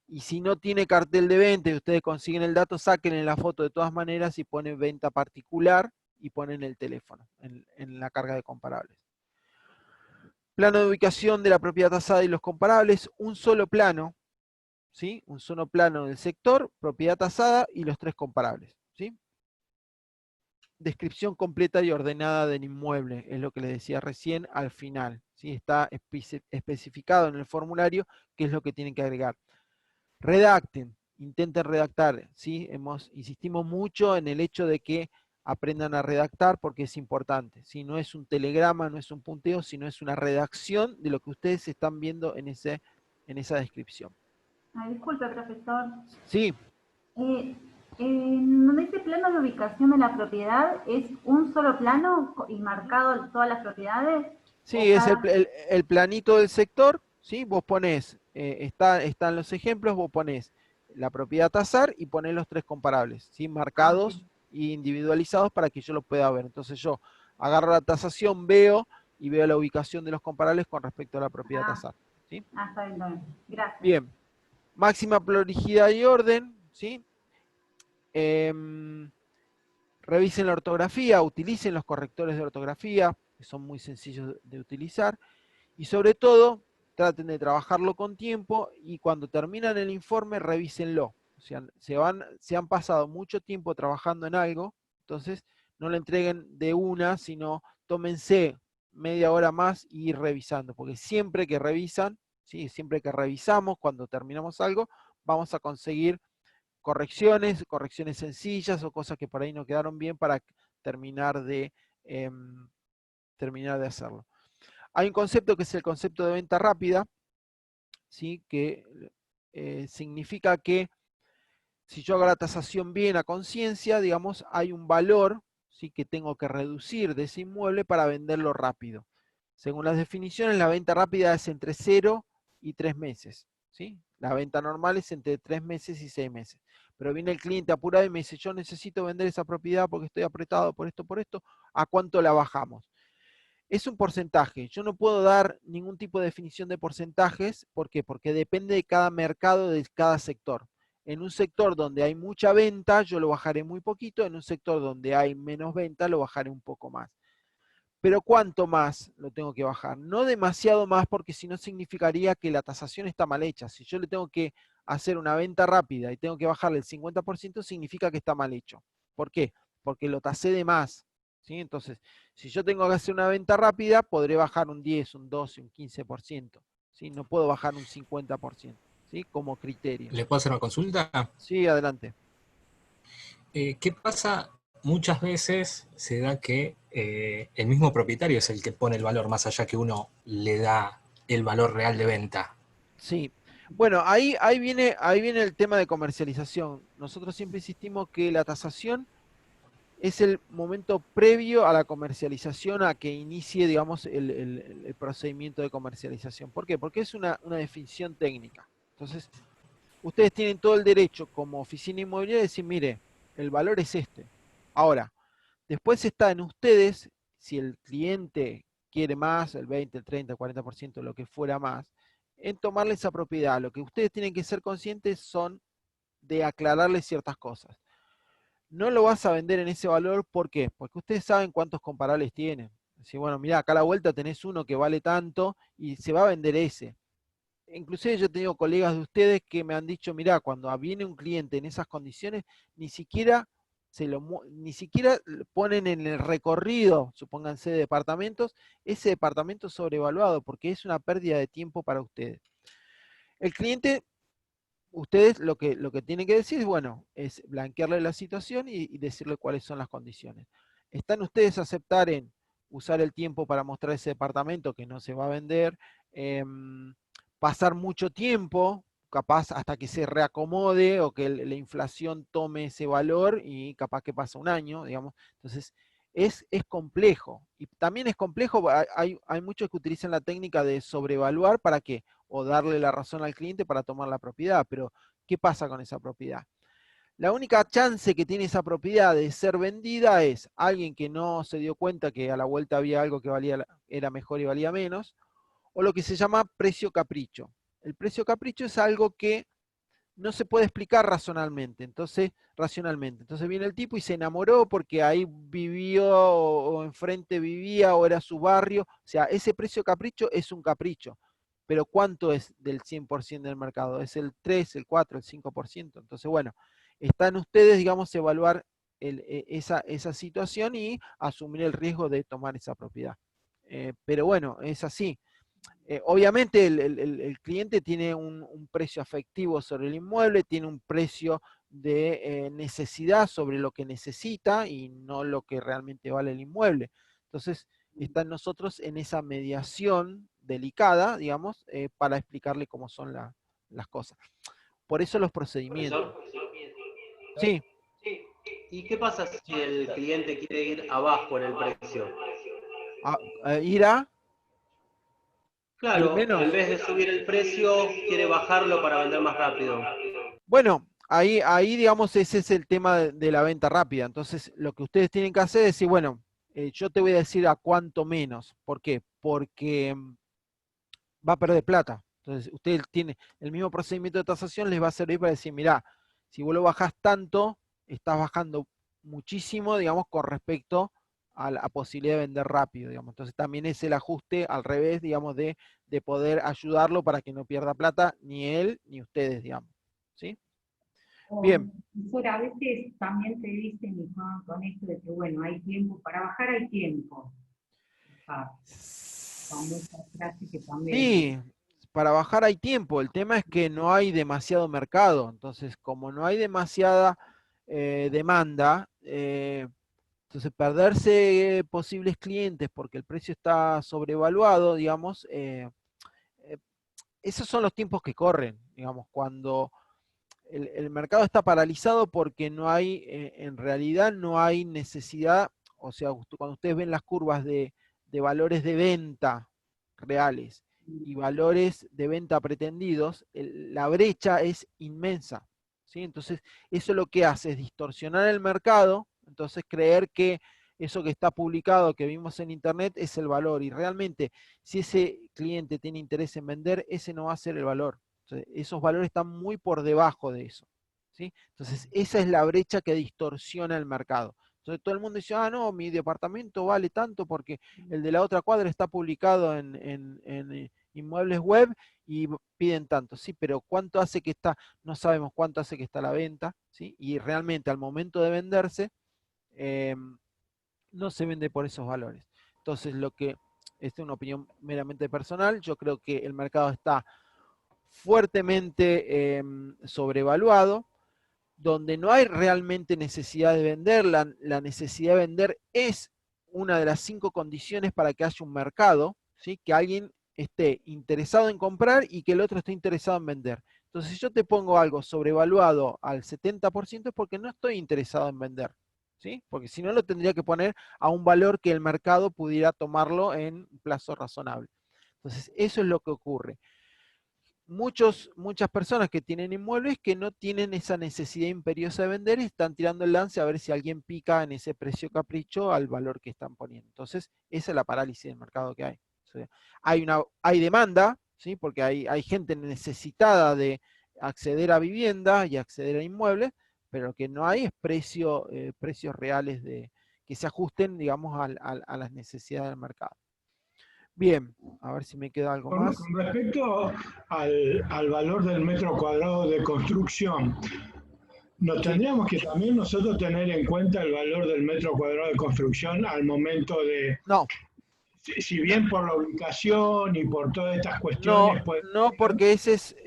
Y si no tiene cartel de venta y ustedes consiguen el dato, sáquenle la foto de todas maneras y ponen venta particular y ponen el teléfono en la carga de comparables. Plano de ubicación de la propiedad tasada y los comparables, un solo plano, ¿sí? Un solo plano del sector, propiedad tasada y los tres comparables, ¿sí? Descripción completa y ordenada del inmueble, es lo que les decía recién al final, ¿sí? Está especificado en el formulario qué es lo que tienen que agregar. Redacten, intenten redactar, ¿sí? Insistimos mucho en el hecho de que aprendan a redactar porque es importante, ¿sí? No es un telegrama, no es un punteo, sino es una redacción de lo que ustedes están viendo en esa descripción. Disculpe, profesor. Sí. Donde dice plano de ubicación de la propiedad, ¿es un solo plano y marcado todas las propiedades? Sí, es el planito del sector, ¿sí? Vos ponés, están los ejemplos, vos ponés la propiedad tasar y ponés los tres comparables, ¿sí? Marcados e individualizados para que yo lo pueda ver. Entonces yo agarro la tasación, veo y veo la ubicación de los comparables con respecto a la propiedad tasar, ¿sí? Está bien, gracias. Bien, máxima prolijidad y orden, ¿sí? Revisen la ortografía, utilicen los correctores de ortografía, que son muy sencillos de utilizar. Y sobre todo, traten de trabajarlo con tiempo y cuando terminan el informe, revísenlo. O sea, se han pasado mucho tiempo trabajando en algo, entonces no lo entreguen de una, sino tómense media hora más y ir revisando, porque siempre que revisan, ¿sí? Siempre que revisamos cuando terminamos algo, vamos a conseguir correcciones sencillas o cosas que por ahí no quedaron bien para terminar de hacerlo. Hay un concepto que es el concepto de venta rápida, ¿sí? Que significa que si yo hago la tasación bien a conciencia, digamos, hay un valor, ¿sí? Que tengo que reducir de ese inmueble para venderlo rápido. Según las definiciones, la venta rápida es entre 0 y 3 meses. ¿Sí? La venta normal es entre 3 meses y 6 meses. Pero viene el cliente apurado y me dice, yo necesito vender esa propiedad porque estoy apretado por esto, ¿a cuánto la bajamos? Es un porcentaje. Yo no puedo dar ningún tipo de definición de porcentajes. ¿Por qué? Porque depende de cada mercado, de cada sector. En un sector donde hay mucha venta, yo lo bajaré muy poquito. En un sector donde hay menos venta, lo bajaré un poco más. Pero ¿cuánto más lo tengo que bajar? No demasiado más, porque si no significaría que la tasación está mal hecha. Si yo le tengo que hacer una venta rápida y tengo que bajarle el 50%, significa que está mal hecho. ¿Por qué? Porque lo tasé de más. ¿Sí? Entonces, si yo tengo que hacer una venta rápida, podré bajar un 10, un 12, un 15%. ¿Sí? No puedo bajar un 50%, ¿sí? Como criterio. ¿Le puedo hacer una consulta? Sí, adelante. ¿Qué pasa? Muchas veces se da que el mismo propietario es el que pone el valor, más allá que uno le da el valor real de venta. Sí. Bueno, ahí viene el tema de comercialización. Nosotros siempre insistimos que la tasación es el momento previo a la comercialización, a que inicie, digamos, el procedimiento de comercialización. ¿Por qué? Porque es una definición técnica. Entonces, ustedes tienen todo el derecho como oficina inmobiliaria de decir, mire, el valor es este. Ahora, después está en ustedes, si el cliente quiere más, el 20, el 30, el 40%, lo que fuera más, en tomarle esa propiedad. Lo que ustedes tienen que ser conscientes son de aclararle ciertas cosas. No lo vas a vender en ese valor, ¿por qué? Porque ustedes saben cuántos comparables tienen. Decir, bueno, mirá, acá a la vuelta tenés uno que vale tanto y se va a vender ese. Inclusive yo he tenido colegas de ustedes que me han dicho, mirá, cuando viene un cliente en esas condiciones, ni siquiera ponen en el recorrido, supónganse, de departamentos, ese departamento sobrevaluado, porque es una pérdida de tiempo para ustedes. El cliente, ustedes lo que tienen que decir es, bueno, es blanquearle la situación y decirle cuáles son las condiciones. ¿Están ustedes a aceptar en usar el tiempo para mostrar ese departamento que no se va a vender? Pasar mucho tiempo, capaz hasta que se reacomode o que la inflación tome ese valor y capaz que pasa un año, digamos. Entonces, es complejo. Y también es complejo, hay muchos que utilizan la técnica de sobrevaluar para qué, o darle la razón al cliente para tomar la propiedad, pero ¿qué pasa con esa propiedad? La única chance que tiene esa propiedad de ser vendida es alguien que no se dio cuenta que a la vuelta había algo que era mejor y valía menos, o lo que se llama precio capricho. El precio capricho es algo que no se puede explicar racionalmente. Entonces viene el tipo y se enamoró porque ahí vivió o enfrente vivía o era su barrio. O sea, ese precio capricho es un capricho. Pero ¿cuánto es del 100% del mercado? ¿Es el 3, el 4, el 5%? Entonces, bueno, están ustedes, digamos, evaluar esa situación y asumir el riesgo de tomar esa propiedad. Pero bueno, es así. Obviamente el cliente tiene un precio afectivo sobre el inmueble, tiene un precio de necesidad sobre lo que necesita y no lo que realmente vale el inmueble. Entonces, están nosotros en esa mediación delicada, digamos, para explicarle cómo son las cosas. Por eso los procedimientos. Sí. ¿Y qué pasa si el cliente quiere ir abajo en el precio? ¿Ir a? Claro, menos. en vez de subir el precio, quiere bajarlo para vender más rápido. Bueno, ahí digamos, ese es el tema de la venta rápida. Entonces, lo que ustedes tienen que hacer es decir, bueno, yo te voy a decir a cuánto menos. ¿Por qué? Porque va a perder plata. Entonces, usted tiene el mismo procedimiento de tasación, les va a servir para decir, mirá, si vos lo bajás tanto, estás bajando muchísimo, digamos, con respecto a la posibilidad de vender rápido, digamos. Entonces también es el ajuste al revés, digamos, de poder ayudarlo para que no pierda plata ni él ni ustedes, digamos. ¿Sí? Bien. Profesora, a veces también te dicen, y con esto de que, bueno, hay tiempo, para bajar hay tiempo. Famosa frase que también... Sí, para bajar hay tiempo. El tema es que no hay demasiado mercado. Entonces, como no hay demasiada demanda, entonces perderse posibles clientes porque el precio está sobrevaluado, digamos, esos son los tiempos que corren, digamos, cuando el mercado está paralizado porque no hay, en realidad no hay necesidad, o sea, cuando ustedes ven las curvas de valores de venta reales y valores de venta pretendidos, la brecha es inmensa, ¿sí? Entonces, eso lo que hace es distorsionar el mercado, entonces creer que eso que está publicado, que vimos en internet, es el valor, y realmente, si ese cliente tiene interés en vender, ese no va a ser el valor. Entonces, esos valores están muy por debajo de eso, ¿sí? Entonces, esa es la brecha que distorsiona el mercado. Entonces, todo el mundo dice, ah, no, mi departamento vale tanto porque el de la otra cuadra está publicado en inmuebles web y piden tanto. Sí, pero ¿cuánto hace que está? No sabemos cuánto hace que está a la venta, ¿sí? Y realmente al momento de venderse, no se vende por esos valores. Entonces, esta es una opinión meramente personal, yo creo que el mercado está fuertemente sobrevaluado, donde no hay realmente necesidad de vender, la necesidad de vender es una de las 5 condiciones para que haya un mercado, ¿sí? Que alguien esté interesado en comprar y que el otro esté interesado en vender. Entonces, si yo te pongo algo sobrevaluado al 70% es porque no estoy interesado en vender, ¿sí? Porque si no lo tendría que poner a un valor que el mercado pudiera tomarlo en plazo razonable. Entonces, eso es lo que ocurre. Muchas personas que tienen inmuebles que no tienen esa necesidad imperiosa de vender y están tirando el lance a ver si alguien pica en ese precio capricho al valor que están poniendo. Entonces, esa es la parálisis del mercado que hay. O sea, hay demanda, ¿sí? Porque hay gente necesitada de acceder a vivienda y acceder a inmuebles, pero lo que no hay es precios reales que se ajusten, digamos, a las necesidades del mercado. Bien, a ver si me queda algo más. Con respecto al valor del metro cuadrado de construcción, ¿nos tendríamos que también nosotros tener en cuenta el valor del metro cuadrado de construcción al momento de... No. Si bien por la ubicación y por todas estas cuestiones... No, porque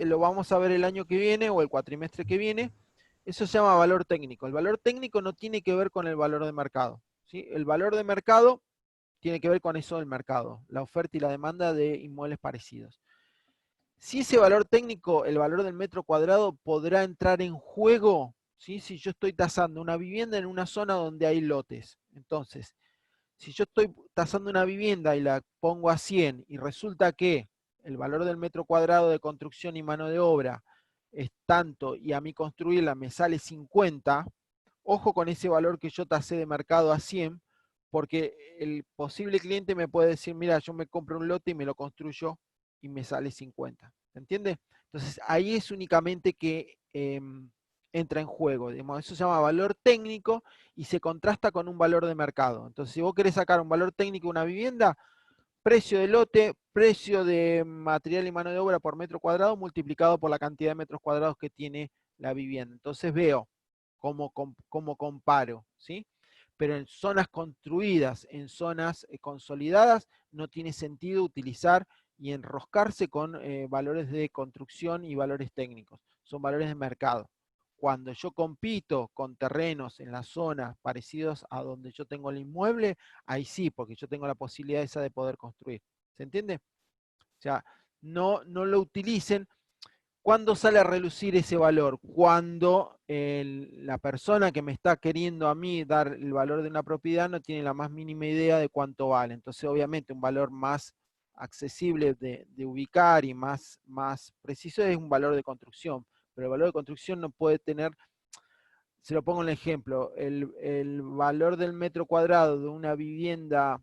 lo vamos a ver el año que viene o el cuatrimestre que viene. Eso se llama valor técnico. El valor técnico no tiene que ver con el valor de mercado, ¿sí? El valor de mercado tiene que ver con eso del mercado, la oferta y la demanda de inmuebles parecidos. Si ese valor técnico, el valor del metro cuadrado, podrá entrar en juego, ¿sí? Si yo estoy tasando una vivienda en una zona donde hay lotes. Entonces, si yo estoy tasando una vivienda y la pongo a 100 y resulta que el valor del metro cuadrado de construcción y mano de obra es tanto y a mí construirla me sale 50, ojo con ese valor que yo tasé de mercado a 100, porque el posible cliente me puede decir, mira, yo me compro un lote y me lo construyo y me sale 50. ¿Se entiende? Entonces ahí es únicamente que entra en juego. Digamos, eso se llama valor técnico y se contrasta con un valor de mercado. Entonces, si vos querés sacar un valor técnico de una vivienda, precio de lote, precio de material y mano de obra por metro cuadrado multiplicado por la cantidad de metros cuadrados que tiene la vivienda. Entonces veo cómo comparo, ¿sí? Pero en zonas construidas, en zonas consolidadas, no tiene sentido utilizar y enroscarse con valores de construcción y valores técnicos. Son valores de mercado. Cuando yo compito con terrenos en las zonas parecidos a donde yo tengo el inmueble, ahí sí, porque yo tengo la posibilidad esa de poder construir. ¿Se entiende? O sea, no lo utilicen. ¿Cuándo sale a relucir ese valor? Cuando la persona que me está queriendo a mí dar el valor de una propiedad no tiene la más mínima idea de cuánto vale. Entonces, obviamente, un valor más accesible de ubicar y más preciso es un valor de construcción. Pero el valor de construcción no puede tener, se lo pongo en el ejemplo, el valor del metro cuadrado de una vivienda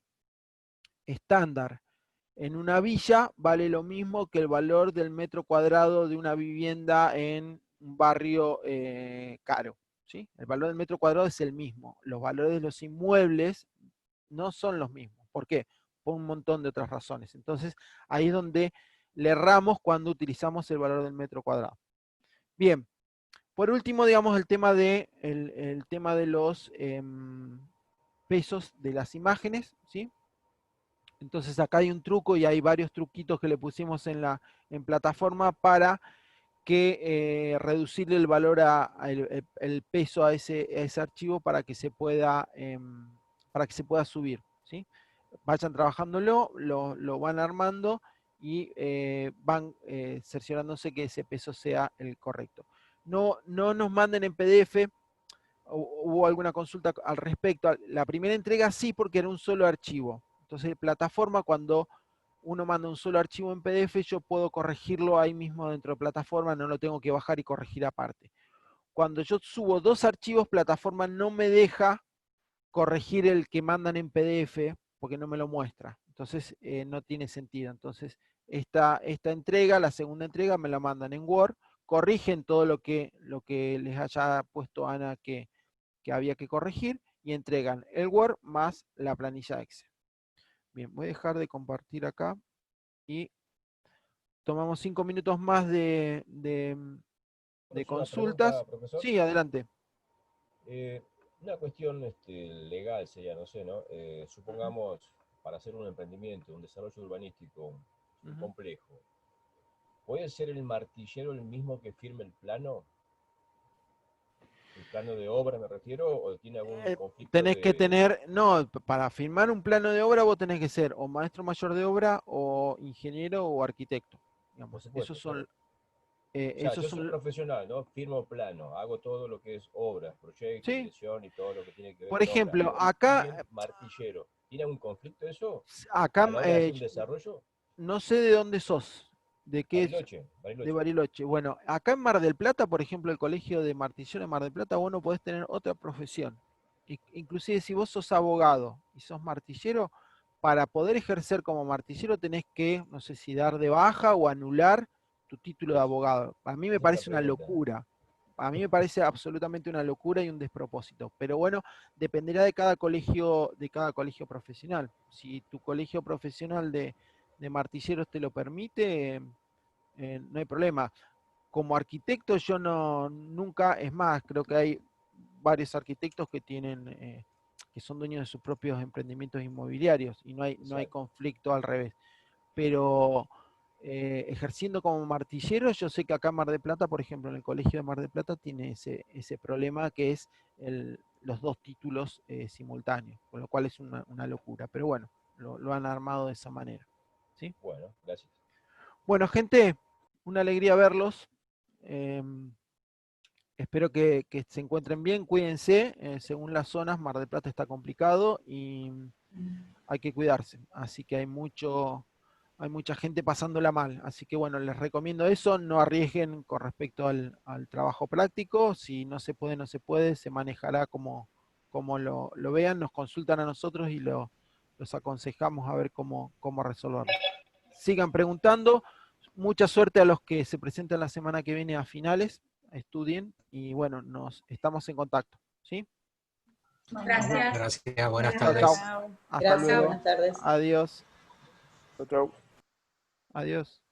estándar en una villa vale lo mismo que el valor del metro cuadrado de una vivienda en un barrio caro, ¿sí? El valor del metro cuadrado es el mismo. Los valores de los inmuebles no son los mismos. ¿Por qué? Por un montón de otras razones. Entonces, ahí es donde le erramos cuando utilizamos el valor del metro cuadrado. Bien, por último, digamos, el tema de los pesos de las imágenes, ¿sí? Entonces acá hay un truco y hay varios truquitos que le pusimos en plataforma para que reducirle el valor el peso a ese archivo para que se pueda subir, ¿sí? Vayan trabajándolo, lo van armando y van cerciorándose que ese peso sea el correcto. No nos manden en PDF. ¿Hubo alguna consulta al respecto? La primera entrega sí, porque era un solo archivo. Entonces, plataforma, cuando uno manda un solo archivo en PDF, yo puedo corregirlo ahí mismo dentro de plataforma, no lo tengo que bajar y corregir aparte. Cuando yo subo 2 archivos, plataforma no me deja corregir el que mandan en PDF, porque no me lo muestra. Entonces, no tiene sentido. Entonces, esta entrega, la segunda entrega, me la mandan en Word, corrigen todo lo que les haya puesto Ana que había que corregir, y entregan el Word más la planilla Excel. Bien, voy a dejar de compartir acá y tomamos 5 minutos más de consultas. Profesor. Sí, adelante. Una cuestión legal sería, no sé, ¿no? Supongamos, para hacer un emprendimiento, un desarrollo urbanístico complejo, ¿puede ser el martillero el mismo que firme el plano? ¿El plano de obra me refiero? ¿O tiene algún conflicto? Tenés que tener, no, para firmar un plano de obra vos tenés que ser o maestro mayor de obra, o ingeniero, o arquitecto. Digamos. Esos son... yo soy profesional, ¿no? Firmo plano, hago todo lo que es obras, proyectos, dirección y todo lo que tiene que ver Por con ejemplo, obra. acá... Martillero. ¿Tiene algún conflicto eso? Acá, ¿A la hora de hacer un desarrollo? No sé de dónde sos. ¿De qué? Bariloche. De Bariloche. Bueno, acá en Mar del Plata, por ejemplo, el colegio de martillero de Mar del Plata, vos no podés tener otra profesión. Inclusive si vos sos abogado y sos martillero, para poder ejercer como martillero tenés que, no sé si dar de baja o anular tu título de abogado. A mí me parece una locura. A mí me parece absolutamente una locura y un despropósito. Pero bueno, dependerá de cada colegio profesional. Si tu colegio profesional de martilleros te lo permite, no hay problema. Como arquitecto yo nunca, es más, creo que hay varios arquitectos que tienen, que son dueños de sus propios emprendimientos inmobiliarios y no hay conflicto al revés. Pero ejerciendo como martillero, yo sé que acá en Mar del Plata, por ejemplo, en el colegio de Mar del Plata tiene ese problema que es los 2 títulos simultáneos, con lo cual es una locura. Pero bueno, lo han armado de esa manera. ¿Sí? Bueno, gracias. Bueno, gente, una alegría verlos. Espero que se encuentren bien, cuídense. Según las zonas, Mar del Plata está complicado y hay que cuidarse. Así que hay mucha gente pasándola mal. Así que bueno, les recomiendo eso. No arriesguen con respecto al trabajo práctico. Si no se puede, no se puede. Se manejará como lo vean. Nos consultan a nosotros y los aconsejamos a ver cómo resolverlo. Sigan preguntando. Mucha suerte a los que se presentan la semana que viene a finales. Estudien y bueno, estamos en contacto. ¿Sí? Gracias. Gracias, buenas tardes. Chao. Hasta luego. Buenas tardes. Adiós. Chau. Adiós.